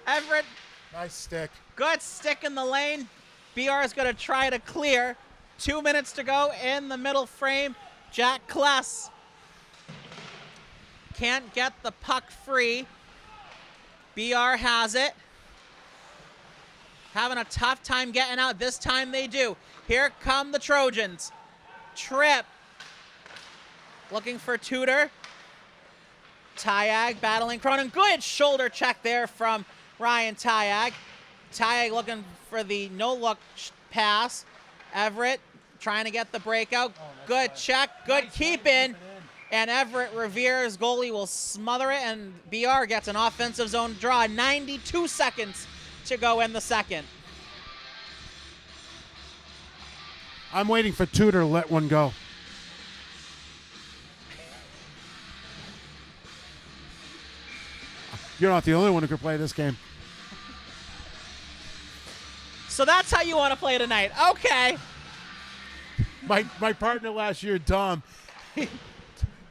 Everett. Nice stick. Good stick in the lane. BR is going to try to clear. 2 minutes to go in the middle frame. Jack Kless can't get the puck free. BR has it. Having a tough time getting out. This time they do. Here come the Trojans. Trip. Looking for Tudor. Tyag battling Cronin. Good shoulder check there from Ryan Tyag. Tyag looking for the no-look pass. Everett trying to get the breakout. Good check. Good keep-in. And Everett Revere's goalie will smother it, and BR gets an offensive zone draw. 92 seconds to go in the second. I'm waiting for Tudor to let one go. You're not the only one who could play this game. So that's how you want to play tonight. Okay. My partner last year, Dom,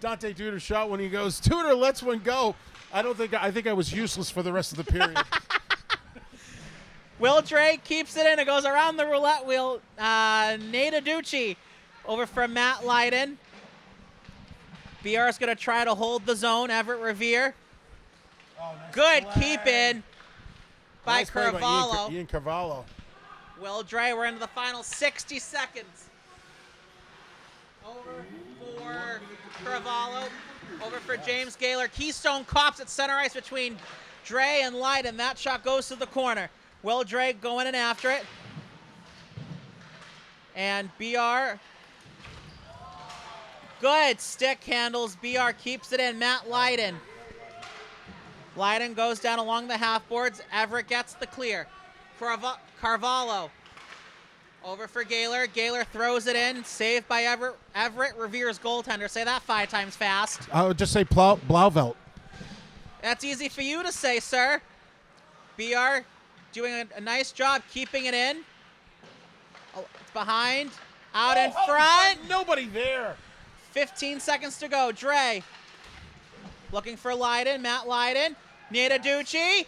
Dante Tudor shot when he goes, Tudor lets one go. I think I was useless for the rest of the period. Will Drake keeps it in. It goes around the roulette wheel. Nate Aducci over from Matt Lydon. BR is going to try to hold the zone. Everett Revere. Good keep in by Nice play Carvalho. Ian Carvalho. Will Dre, we're into the final 60 seconds. Over for Carvalho. Over for James Gaylor. Keystone Cops at center ice between Dre and Lydon. That shot goes to the corner. Will Dre going in after it. And BR. Good stick handles. BR keeps it in. Matt Lydon. Lydon goes down along the half boards. Everett gets the clear. Carvalho. Over for Gaylor. Gaylor throws it in. Saved by Everett Revere's goaltender. Say that 5 times fast. I would just say Blauvelt. That's easy for you to say, sir. BR doing a nice job keeping it in. Oh, it's behind. Out in front. Nobody there. 15 seconds to go. Dre. Looking for Lydon. Matt Lydon. Nate Aducci.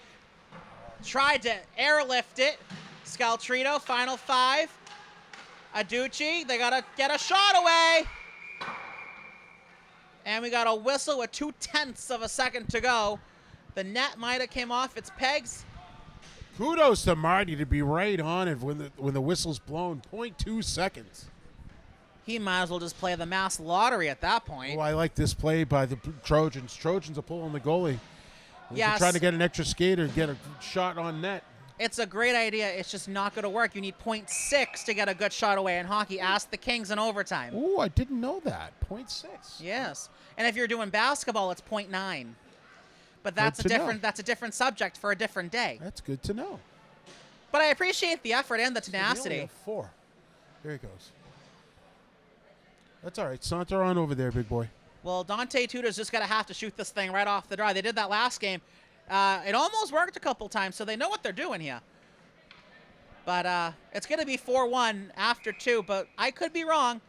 Tried to airlift it. Scaltrito, final 5. Aducci, they got to get a shot away. And we got a whistle with 0.2 of a second to go. The net might have came off its pegs. Kudos to Marty to be right on it when the whistle's blown. 0.2 seconds. He might as well just play the mass lottery at that point. Oh, I like this play by the Trojans. Trojans are pulling the goalie. Yes. Trying to get an extra skater, get a shot on net. It's a great idea. It's just not going to work. You need 0.6 to get a good shot away in hockey. Ask the Kings in overtime. Ooh, I didn't know that. 0.6. Yes. And if you're doing basketball, it's 0.9. But that's a different subject for a different day. That's good to know. But I appreciate the effort and the We tenacity. only have 4. There he goes. That's all right. Saunter on over there, big boy. Well, Dante Tudor's just going to have to shoot this thing right off the draw. They did that last game. It almost worked a couple times, so they know what they're doing here. But it's going to be 4-1 after 2, but I could be wrong.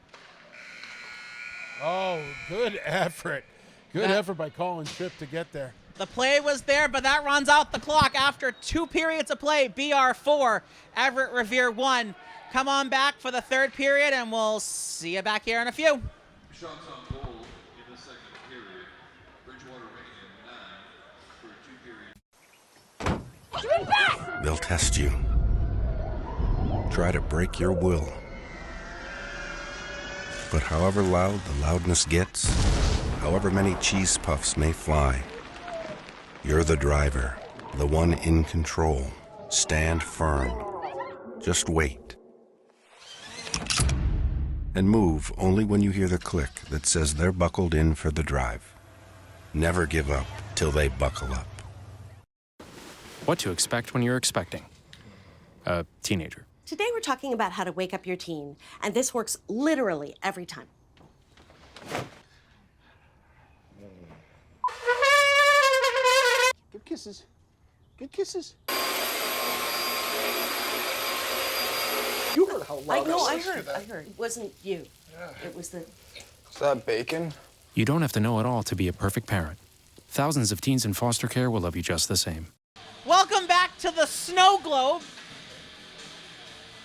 Oh, good effort. Good effort by Colin Tripp to get there. The play was there, but that runs out the clock after 2 periods of play. BR 4, Everett Revere 1. Come on back for the 3rd period, and we'll see you back here in a few. Shots on goal in the second period. Bridgewater-Raynham 9 for 2 periods. They'll test you. Try to break your will. But however loud the loudness gets, however many cheese puffs may fly, you're the driver, the one in control. Stand firm. Just wait. And move only when you hear the click that says they're buckled in for the drive. Never give up till they buckle up. What to expect when you're expecting a teenager. Today we're talking about how to wake up your teen, and this works literally every time. Good kisses. Good kisses. You heard how loud I heard. It wasn't you. It was the... Is that bacon? You don't have to know it all to be a perfect parent. Thousands of teens in foster care will love you just the same. Welcome back to the Snow Globe,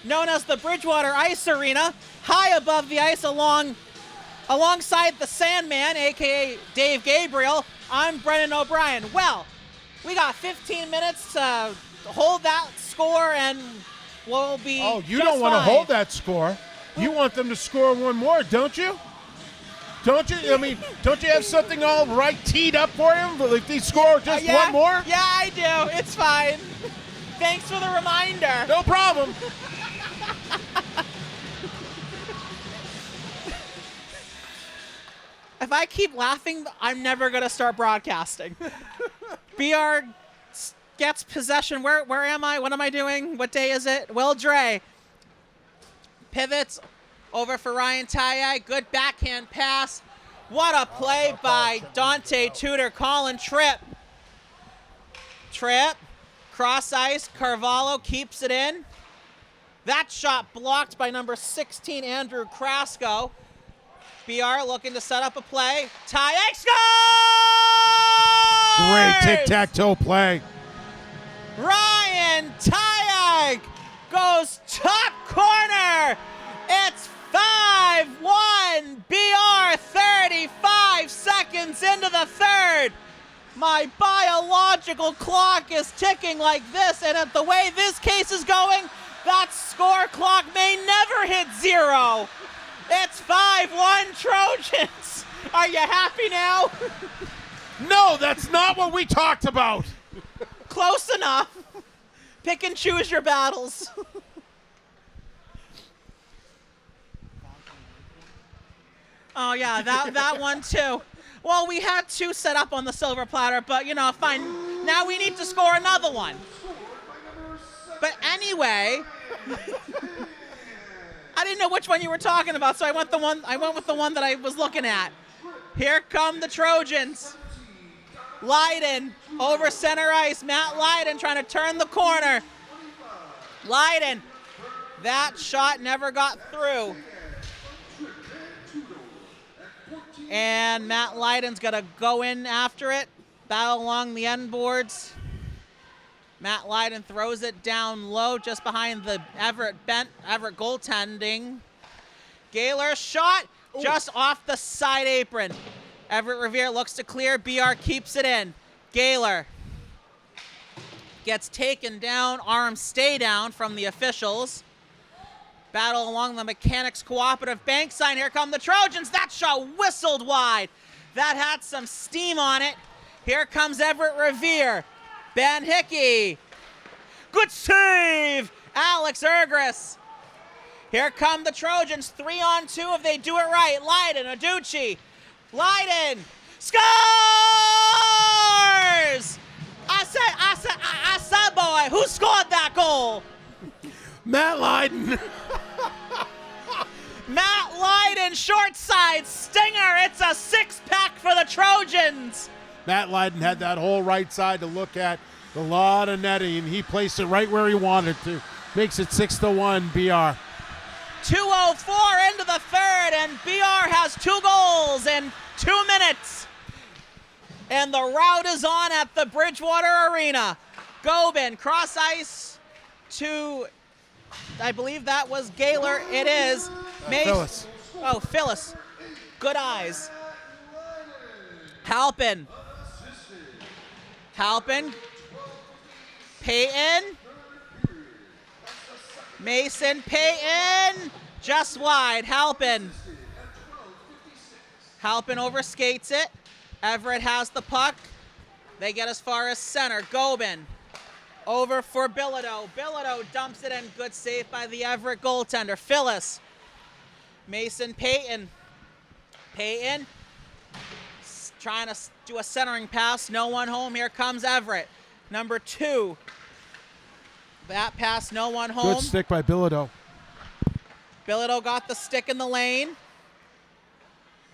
known as the Bridgewater Ice Arena, high above the ice along Alongside the Sandman, a.k.a. Dave Gabriel, I'm Brendan O'Brien. Well, we got 15 minutes to hold that score, and we'll be Oh, you just don't want to fine. hold that score. You want them to score one more, don't you? Don't you? I mean, don't you have something all right teed up for him? But if they score just Yeah, one more? Yeah, I do. It's fine. Thanks for the reminder. No problem. If I keep laughing, I'm never going to start broadcasting. BR gets possession. Where am I? What am I doing? What day is it? Will Dre pivots over for Ryan Tayag. Good backhand pass. What a play by Dante Tudor. Colin Tripp. Tripp. Cross ice. Carvalho keeps it in. That shot blocked by number 16, Andrew Krasko. BR looking to set up a play. Tayag scores! Great tic-tac-toe play. Ryan Tayag goes top corner. It's 5-1. BR 35 seconds into the third. My biological clock is ticking like this, and at the way this case is going, that score clock may never hit zero. It's 5-1 Trojans. Are you happy now? No, that's not what we talked about. Close enough. Pick and choose your battles. Oh, yeah, that one too. Well, we had two set up on the silver platter, but, you know, fine. Now we need to score another one. But anyway, I didn't know which one you were talking about, so I went with the one that I was looking at. Here come the Trojans. Lydon over center ice. Matt Lydon trying to turn the corner. Lydon. That shot never got through. And Matt Lydon's going to go in after it. Battle along the end boards. Matt Lydon throws it down low just behind the Everett goaltending. Gaylor shot just off the side apron. Everett Revere looks to clear. BR keeps it in. Gaylor gets taken down. Arms stay down from the officials. Battle along the Mechanics Cooperative Bank sign. Here come the Trojans. That shot whistled wide. That had some steam on it. Here comes Everett Revere. Ben Hickey. Good save. Alex Ergris. Here come the Trojans. 3-on-2 if they do it right. Lydon, Aducci. Lydon scores! I said, boy, who scored that goal? Matt Lydon. Matt Lydon, short side, stinger. It's a six-pack for the Trojans. Matt Lydon had that whole right side to look at. A lot of netting, and he placed it right where he wanted to. Makes it 6-1 BR. 2:04 into the third, and BR has 2 goals in 2 minutes. And the rout is on at the Bridgewater Arena. Gobin, cross ice to, I believe that was Gaylor. It is. Phyllis. Oh, Phyllis. Good eyes. Halpin. Payton. Mason Payton. Just wide. Halpin overskates it. Everett has the puck. They get as far as center. Gobin over for Bilodeau. Bilodeau dumps it in. Good save by the Everett goaltender. Phyllis. Mason Payton. Payton trying to do a centering pass. No one home. Here comes Everett. Number 2. That pass, no one home. Good stick by Bilodeau. Bilodeau got the stick in the lane.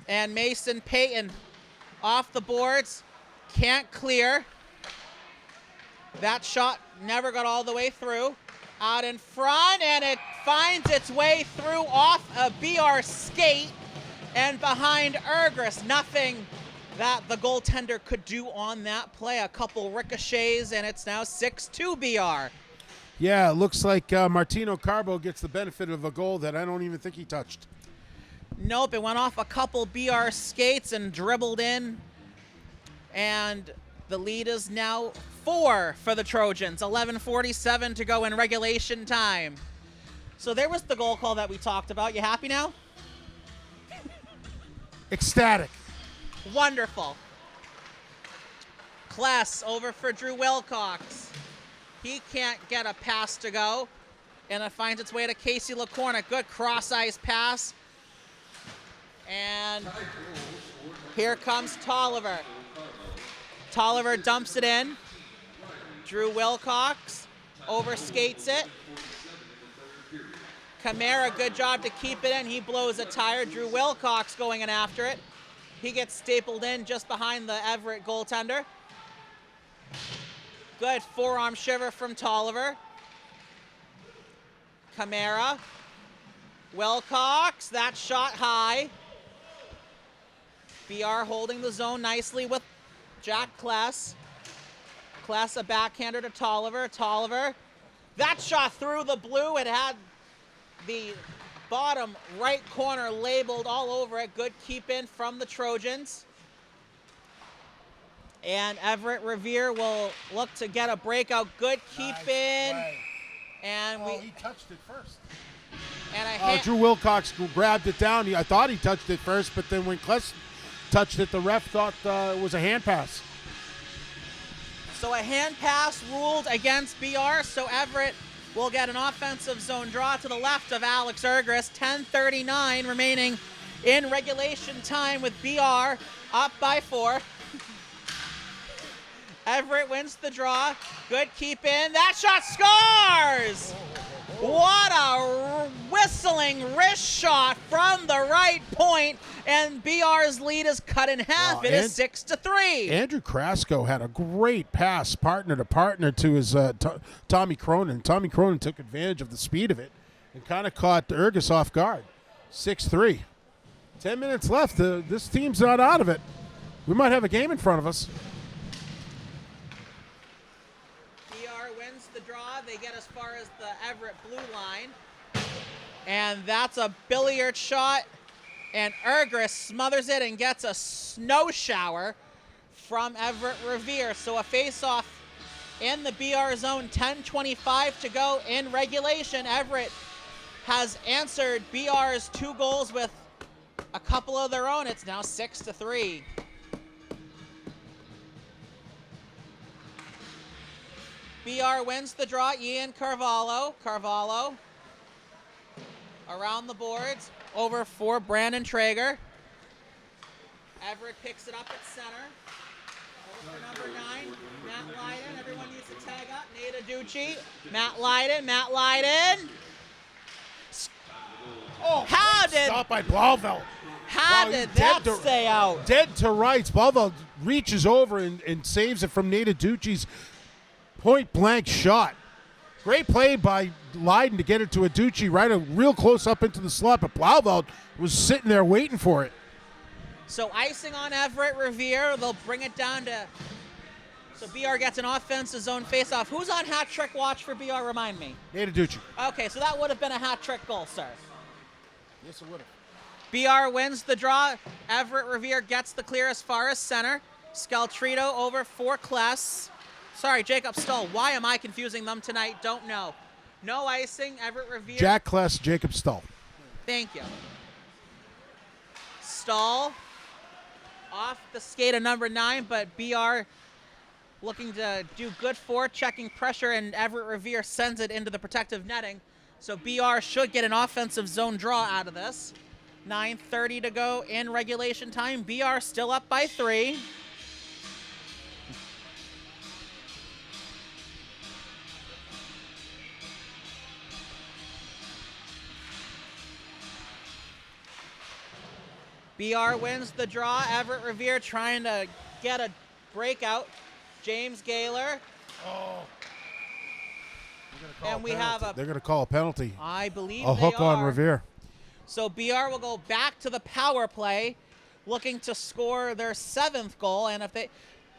And Mason Payton off the boards. Can't clear. That shot never got all the way through. Out in front, and it finds its way through off a BR skate and behind Ergris. Nothing that the goaltender could do on that play. A couple ricochets, and it's now 6-2 BR. Yeah, it looks like Martino Carbo gets the benefit of a goal that I don't even think he touched. Nope, it went off a couple BR skates and dribbled in. And the lead is now 4 for the Trojans. 11:47 to go in regulation time. So there was the goal call that we talked about. You happy now? Ecstatic. Wonderful. Kless over for Drew Wilcox. He can't get a pass to go. And it finds its way to Casey LaCorna. Good cross-ice pass. And here comes Tolliver. Tolliver dumps it in. Drew Wilcox overskates it. Camara, good job to keep it in. He blows a tire. Drew Wilcox going in after it. He gets stapled in just behind the Everett goaltender. Good forearm shiver from Tolliver. Camara. Wilcox, that shot high. BR holding the zone nicely with Jack Kless. Kless a backhander to Tolliver. Tolliver, that shot through the blue. It had the bottom right corner labeled all over it. Good keep in from the Trojans. And Everett Revere will look to get a breakout. Good keep in. Play. And he touched it first. And Drew Wilcox grabbed it down. I thought he touched it first, but then when Kless touched it, the ref thought it was a hand pass. So a hand pass ruled against BR, so Everett will get an offensive zone draw to the left of Alex Ergris. 10:39 remaining in regulation time with BR up by 4. Everett wins the draw. Good keep in. That shot scores! What a whistling wrist shot from the right point, and BR's lead is cut in half. It is 6-3. Andrew Krasko had a great pass, partner to partner, to his Tommy Cronin. Tommy Cronin took advantage of the speed of it and kind of caught Ergis off guard. 6-3. 10 minutes left. This team's not out of it. We might have a game in front of us. The draw, they get as far as the Everett blue line, and that's a billiard shot, and Ergris smothers it and gets a snow shower from Everett Revere. So a face-off in the BR zone. 10:25 to go in regulation. Everett has answered BR's 2 goals with a couple of their own. It's now 6-3. BR wins the draw. Ian Carvalho. Carvalho around the boards. Over for Brandon Traeger. Everett picks it up at center. Over for number 9, Matt Lydon. Everyone needs to tag up. Nate Aducci. Matt Lydon. Matt Lydon. Oh, how did stop by Blauvelt. How did that stay out? Dead to rights. Blauvelt reaches over and saves it from Nate Aducci's point-blank shot. Great play by Lydon to get it to Aducci right real close up into the slot, but Blauvelt was sitting there waiting for it. So icing on Everett Revere. They'll bring it down to... So BR gets an offensive zone face-off. Who's on hat trick watch for BR? Remind me. Nate Aducci. Okay, so that would have been a hat trick goal, sir. Yes, it would have. BR wins the draw. Everett Revere gets the clear as far as center. Scaltrito over for Kless. Sorry, Jacob Stull. Why am I confusing them tonight? Don't know. No icing. Everett Revere. Jack Kless, Jacob Stull. Thank you. Stull off the skate of number 9, but BR looking to do good for checking pressure, and Everett Revere sends it into the protective netting. So BR should get an offensive zone draw out of this. 9:30 to go in regulation time. BR still up by 3. BR wins the draw. Everett Revere trying to get a breakout. James Gaylor. Oh. And we have a... They're going to call a penalty. I believe a hook on Revere. So BR will go back to the power play, looking to score their 7th goal. And if they...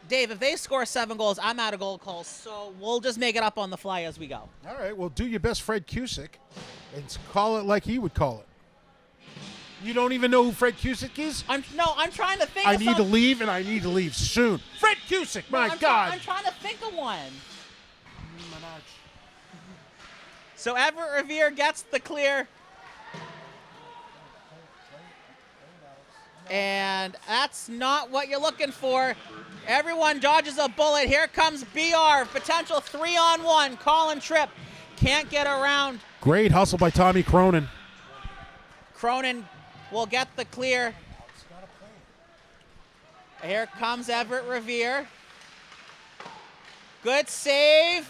Dave, if they score 7 goals, I'm out of goal calls. So we'll just make it up on the fly as we go. All right. Well, do your best, Fred Cusick, and call it like he would call it. You don't even know who Fred Cusick is? I'm trying to think. I of need to some- leave, and I need to leave soon. Fred Cusick, my God. I'm trying to think of one. So Everett Revere gets the clear. And that's not what you're looking for. Everyone dodges a bullet. Here comes BR. Potential 3-on-1. Colin Tripp can't get around. Great hustle by Tommy Cronin. Cronin will get the clear. Here comes Everett Revere. Good save.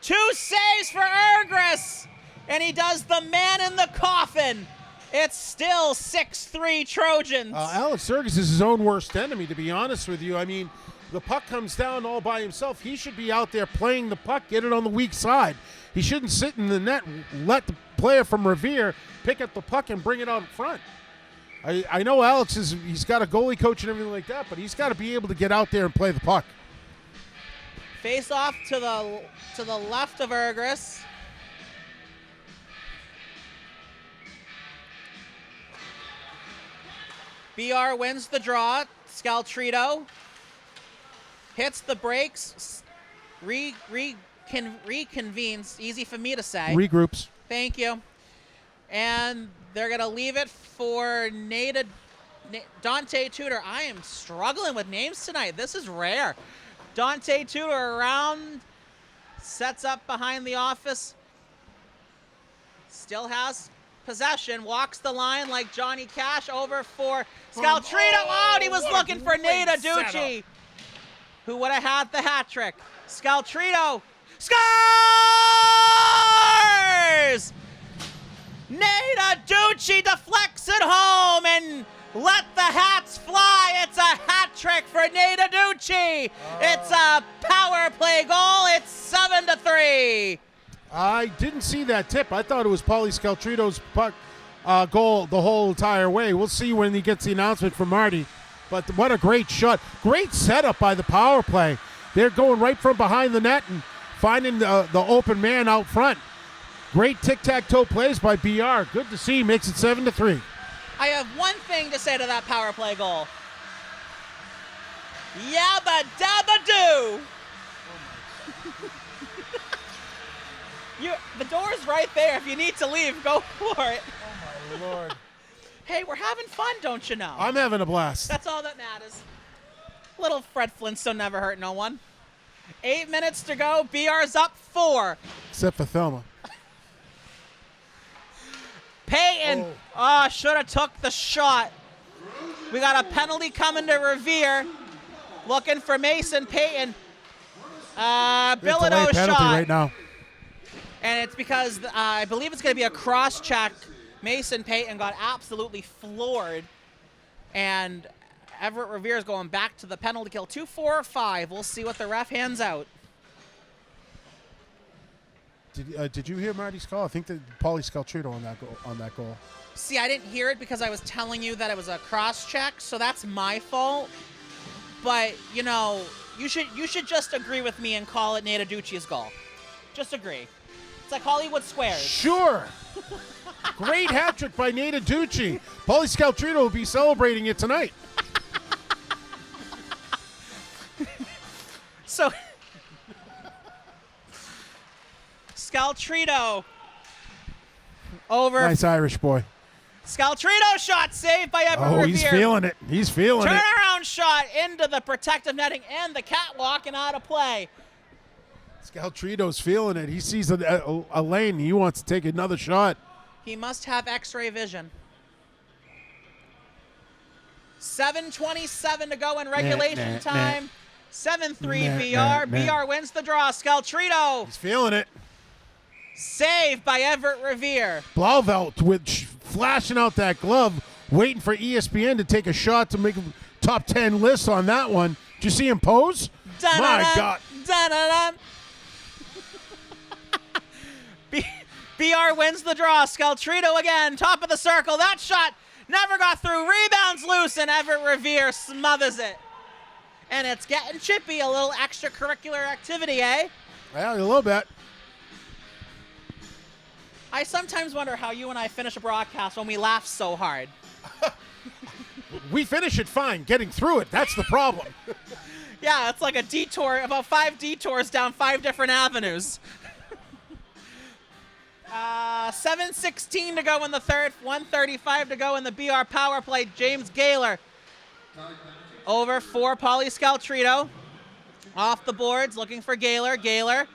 2 saves for Ergris. And he does the man in the coffin. It's still 6-3 Trojans. Alex Ergis is his own worst enemy, to be honest with you. I mean, the puck comes down all by himself. He should be out there playing the puck, get it on the weak side. He shouldn't sit in the net, let the player from Revere pick up the puck and bring it out front. I know Alex he's got a goalie coach and everything like that, but he's got to be able to get out there and play the puck. Face off to the left of Ergris. BR wins the draw. Scaltrito hits the brakes. Reconvenes. Easy for me to say. Regroups. Thank you. And they're going to leave it for Dante Tudor. I am struggling with names tonight. This is rare. Dante Tudor around. Sets up behind the office. Still has possession, walks the line like Johnny Cash over for Scaltrito. And he was looking for Nate Aducci, who would have had the hat trick. Scaltrito scores! Nate Aducci deflects it home and let the hats fly. It's a hat trick for Nate Aducci. It's a power play goal. It's 7-3. I didn't see that tip. I thought it was Pauly Scaltrito's puck goal the whole entire way. We'll see when he gets the announcement from Marty. But what a great shot. Great setup by the power play. They're going right from behind the net and finding the open man out front. Great tic-tac-toe plays by BR. Good to see. Makes it 7-3. I have one thing to say to that power play goal. Yabba dabba doo. The door's right there. If you need to leave, go for it. Oh, my Lord. Hey, we're having fun, don't you know? I'm having a blast. That's all that matters. Little Fred Flintstone never hurt no one. 8 minutes to go. BR's up 4. Except for Thelma. Payton. Should have took the shot. We got a penalty coming to Revere. Looking for Mason Payton. Bilodeau shot. Right now. And it's because I believe it's going to be a cross-check. Mason Payton got absolutely floored. And Everett Revere is going back to the penalty kill. 2-4-5. We'll see what the ref hands out. Did you hear Marty's call? I think that Pauly Scaltrito on that goal. See, I didn't hear it because I was telling you that it was a cross-check, so that's my fault. But, you know, you should just agree with me and call it Nate Aducci's goal. Just agree. It's like Hollywood Squares. Sure. Great hat trick by Nate Aducci. Pauly Scaltrito will be celebrating it tonight. So, Scaltrito over. Nice Irish boy. Scaltrito shot saved by Everett Revere. He's feeling it. He's feeling it. Turnaround shot into the protective netting and the catwalk and out of play. Scaltrito's feeling it. He sees a lane. He wants to take another shot. He must have x-ray vision. 7:27 to go in regulation time. 7-3 BR. BR wins the draw. Scaltrito. He's feeling it. Saved by Everett Revere. Blauvelt with flashing out that glove, waiting for ESPN to take a shot to make a top 10 list on that one. Did you see him pose? Dun-dun-dun. My God. Dun-dun-dun. BR wins the draw. Scaltrito again, top of the circle. That shot never got through. Rebounds loose, and Everett Revere smothers it. And it's getting chippy, a little extracurricular activity, eh? Yeah, a little bit. I sometimes wonder how you and I finish a broadcast when we laugh so hard. We finish it fine. Getting through it, that's the problem. Yeah, it's like a detour, about 5 detours down 5 different avenues. 7:16 to go in the third, 1:35 to go in the BR power play. James Gaylor over for Pauly Scaltrito. Off the boards, looking for Gaylor. Gaylor.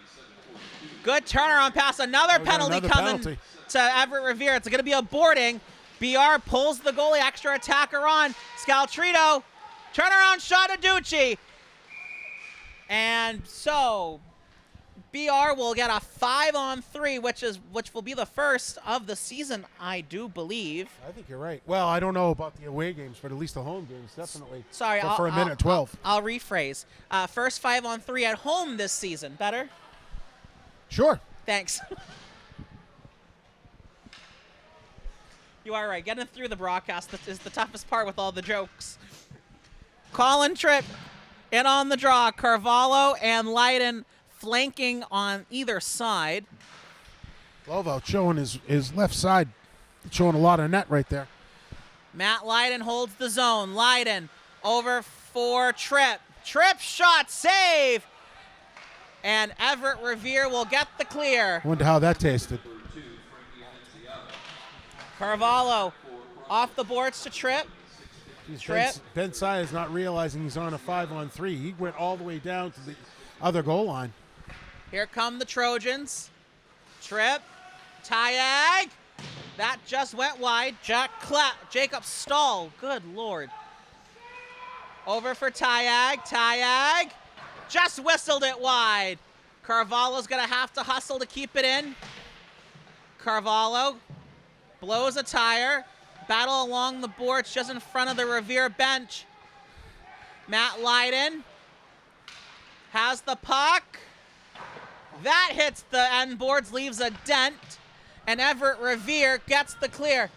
Good turnaround pass. Another penalty coming to Everett Revere. It's going to be a boarding. BR pulls the goalie, extra attacker on. Scaltrito, turnaround shot, Aducci. And so BR will get a 5-on-3, which will be the first of the season, I do believe. I think you're right. Well, I don't know about the away games, but at least the home games, definitely. Sorry, for a minute 12. I'll rephrase. First 5-on-3 at home this season. Better? Sure. Thanks. You are right. Getting through the broadcast is the toughest part with all the jokes. Colin Tripp in on the draw. Carvalho and Lydon flanking on either side. Lovo showing his left side, showing a lot of net right there. Matt Lydon holds the zone. Lydon over for Tripp. Tripp shot, save! And Everett Revere will get the clear. Wonder how that tasted. Carvalho off the boards to Tripp. Tripp. Ben Sy is not realizing he's on a 5-on-3. He went all the way down to the other goal line. Here come the Trojans. Tripp. Tyag. That just went wide. Jacob Stahl. Good Lord. Over for Tyag. Tyag. Just whistled it wide. Carvalho's going to have to hustle to keep it in. Carvalho blows a tire. Battle along the boards just in front of the Revere bench. Matt Lydon has the puck. That hits the end boards, leaves a dent. And Everett Revere gets the clear.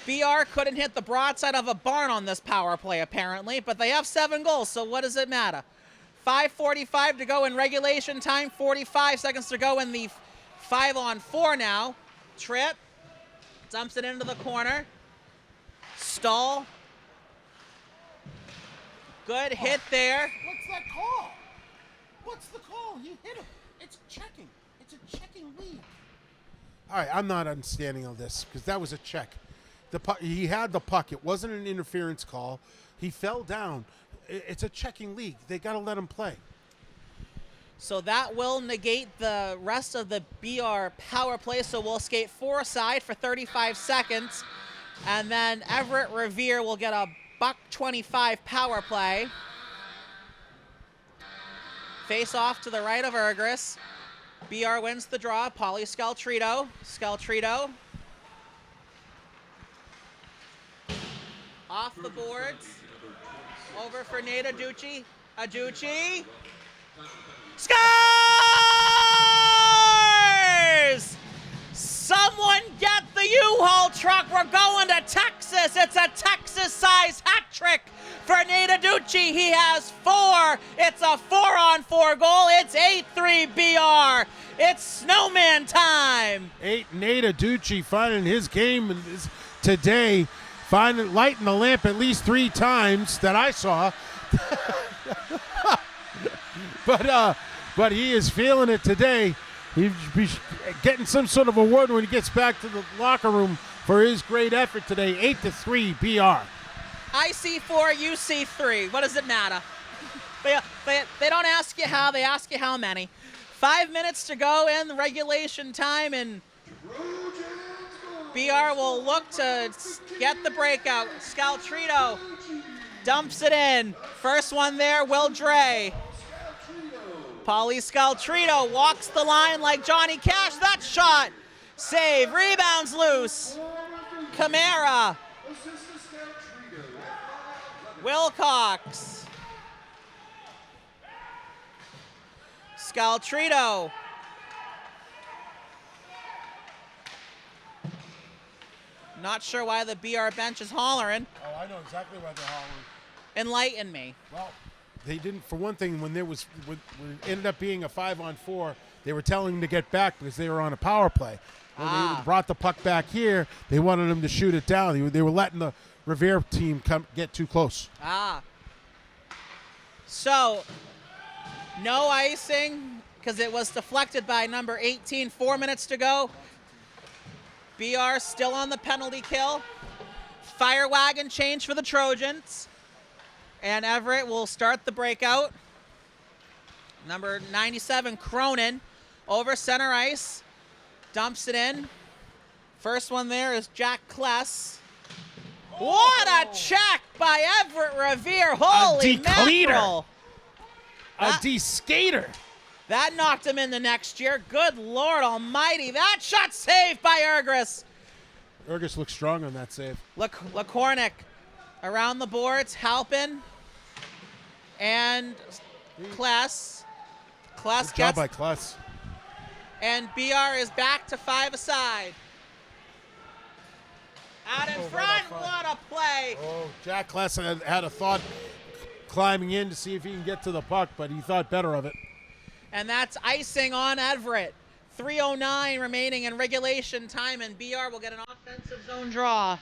BR couldn't hit the broadside of a barn on this power play, apparently, but they have 7 goals, so what does it matter? 5:45 to go in regulation time, 45 seconds to go in the 5-on-4 now. Tripp dumps it into the corner. Stahl. Good hit there. What's that call? What's the call? You hit him. It's checking. It's a checking lead. All right, I'm not understanding of this because that was a check. The puck, he had the puck. It wasn't an interference call. He fell down. It's a checking league. They got to let him play. So that will negate the rest of the BR power play. So we'll skate 4 aside for 35 seconds. And then Everett Revere will get a $1.25 power play. Face off to the right of Ergris. BR wins the draw. Pauly Scaltrito. Scaltrito. Off the boards. Over for Nate Aducci. Aducci. Scores! Someone get the U-Haul truck. We're going to Texas. It's a Texas-sized hat trick for Nate Aducci. He has 4. It's a 4-on-4 goal. It's 8-3 BR. It's snowman time. Nate Aducci finding his game today, lighting the lamp at least 3 times that I saw. But he is feeling it today. He'll be getting some sort of award when he gets back to the locker room for his great effort today. 8-3 BR. I see 4, you see 3. What does it matter? They don't ask you how, they ask you how many. 5 minutes to go in regulation time, and BR will look to get the breakout. Scaltrito dumps it in. First one there, Will Dre. Pauly Scaltrito walks the line like Johnny Cash. That shot. Save. Rebounds loose. Camara. Wilcox. Scaltrito. Not sure why the BR bench is hollering. Oh, I know exactly why they're hollering. Enlighten me. Well, they didn't, for one thing, when it ended up being a 5-on-4, they were telling him to get back because they were on a power play. When they brought the puck back here, they wanted him to shoot it down. They were letting the Revere team get too close. So, no icing because it was deflected by number 18. 4 minutes to go. BR still on the penalty kill. Fire wagon change for the Trojans. And Everett will start the breakout. Number 97, Cronin, over center ice. Dumps it in. First one there is Jack Kless. What a check by Everett Revere. Holy mackerel. A D-skater. That knocked him into next year. Good Lord almighty. That shot saved by Ergris. Ergris looks strong on that save. Lakornik around the boards, Halpin and Kless. Good job by Kless. And BR is back to 5 aside. Out in front, what a play. Oh, Jack Kless had a thought climbing in to see if he can get to the puck, but he thought better of it. And that's icing on Everett. 3:09 remaining in regulation time, and BR will get an offensive zone draw.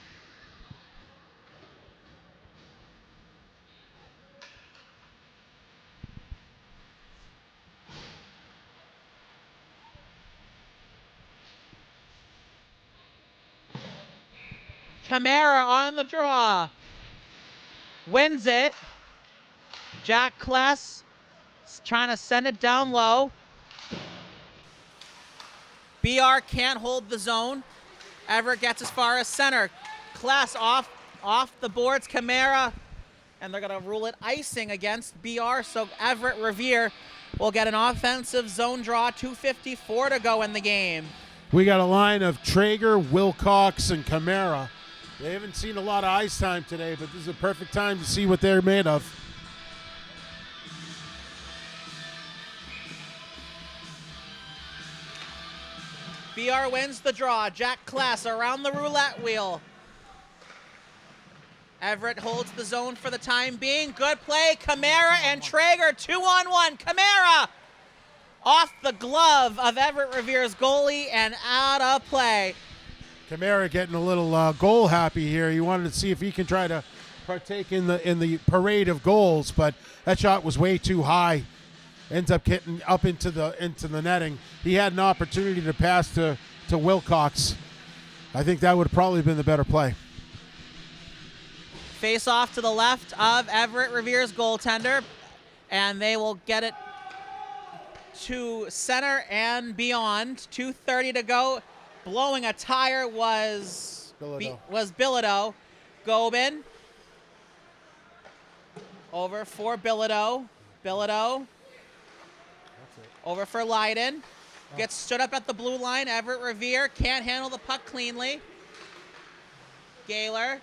Camara on the draw. Wins it. Jack Kless is trying to send it down low. BR can't hold the zone. Everett gets as far as center. Kless off the boards. Camara. And they're going to rule it icing against BR. So Everett Revere will get an offensive zone draw. 2:54 to go in the game. We got a line of Traeger, Wilcox, and Camara. They haven't seen a lot of ice time today, but this is a perfect time to see what they're made of. BR wins the draw. Jack Kless around the roulette wheel. Everett holds the zone for the time being. Good play. Camara and Traeger 2-on-1. Camara off the glove of Everett Revere's goalie and out of play. Camara getting a little goal happy here. He wanted to see if he can try to partake in the parade of goals, but that shot was way too high. Ends up getting up into the netting. He had an opportunity to pass to Wilcox. I think that would have probably been the better play. Face off to the left of Everett Revere's goaltender, and they will get it to center and beyond. 2:30 to go. Blowing a tire was Bilodeau. Gobin over for Bilodeau. Bilodeau over for Lydon. Gets stood up at the blue line. Everett Revere can't handle the puck cleanly. Gaylor.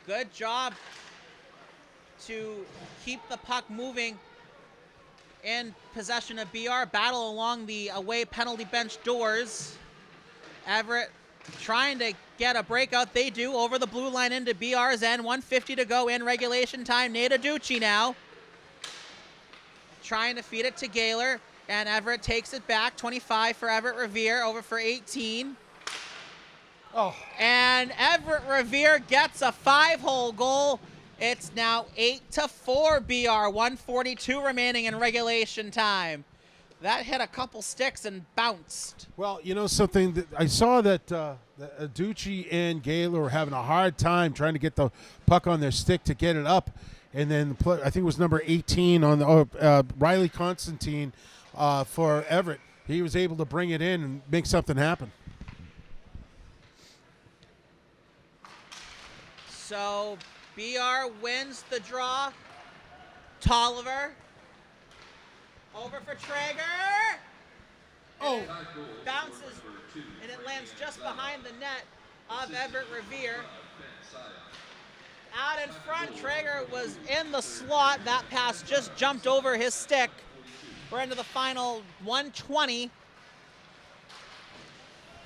Good job to keep the puck moving in possession of BR. Battle along the away penalty bench doors. Everett trying to get a breakout. They do over the blue line into BR's end. 1:50 to go in regulation time. Nate Aducci now trying to feed it to Gaylor, and Everett takes it back. 25 for Everett Revere, over for 18. And Everett Revere gets a 5-hole goal. It's now 8-4 BR. 1:42 remaining in regulation time. That hit a couple sticks and bounced. Well, you know something, that I saw that Aducci and Gaylor were having a hard time trying to get the puck on their stick to get it up. And then I think it was number 18 on the Riley Constantine for Everett. He was able to bring it in and make something happen. So BR wins the draw. Tolliver over for Traeger. Bounces, and it lands just behind the net of Everett Revere. Out in front, Traeger was in the slot. That pass just jumped over his stick. We're into the final 1:20.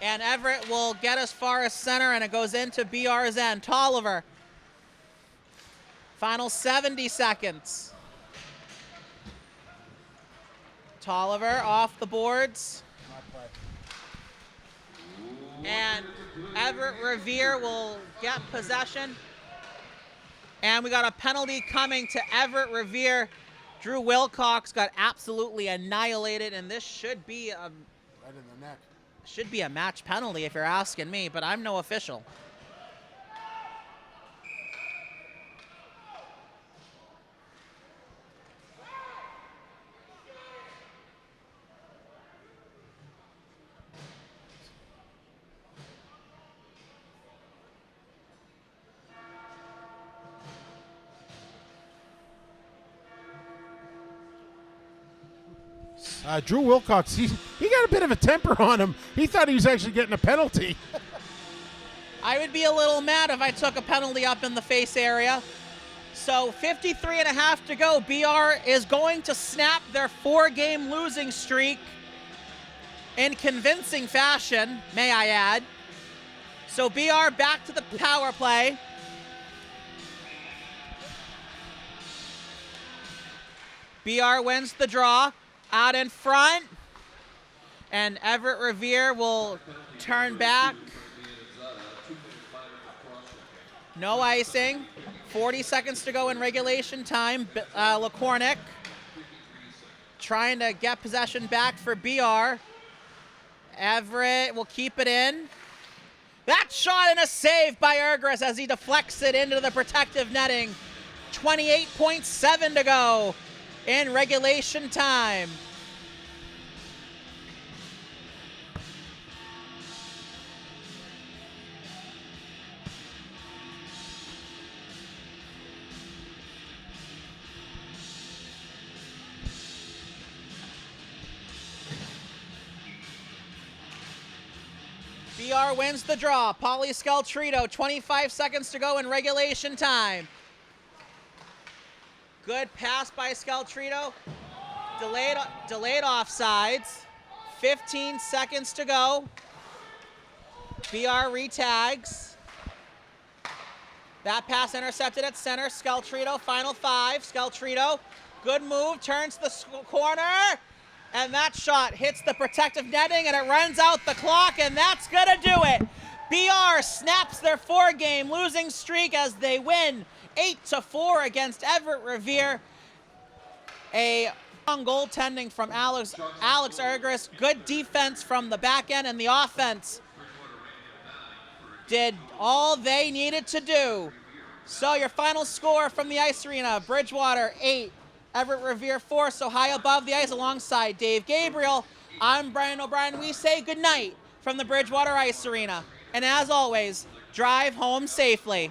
And Everett will get as far as center, and it goes into BR's end. Tolliver Final 70 seconds. Tolliver off the boards. And Everett Revere will get possession. And we got a penalty coming to Everett Revere. Drew Wilcox got absolutely annihilated, and this should be Right in the neck. should be a match penalty if you're asking me, but I'm no official. Drew Wilcox, he got a bit of a temper on him. He thought he was actually getting a penalty. I would be a little mad if I took a penalty up in the face area. So 53 and a half to go. BR is going to snap their 4-game losing streak in convincing fashion, may I add. So BR back to the power play. BR wins the draw. Out in front, and Everett Revere will turn back. No icing. 40 seconds to go in regulation time. LaCornick trying to get possession back for BR. Everett will keep it in. That shot and a save by Ergris as he deflects it into the protective netting. 28.7 to go in regulation time. BR wins the draw. Pauly Scaltrito, 25 seconds to go in regulation time. Good pass by Scaltrito. Delayed offsides. 15 seconds to go. BR retags. That pass intercepted at center. Scaltrito, final 5. Scaltrito, good move, turns the corner. And that shot hits the protective netting, and it runs out the clock, and that's going to do it. BR snaps their 4-game losing streak as they win 8-4 against Everett Revere. A strong goaltending from Alex Ergris. Good defense from the back end, and the offense did all they needed to do. So your final score from the Ice Arena, Bridgewater 8, Everett Revere 4, so high above the ice alongside Dave Gabriel. I'm Brian O'Brien. We say goodnight from the Bridgewater Ice Arena. And as always, drive home safely.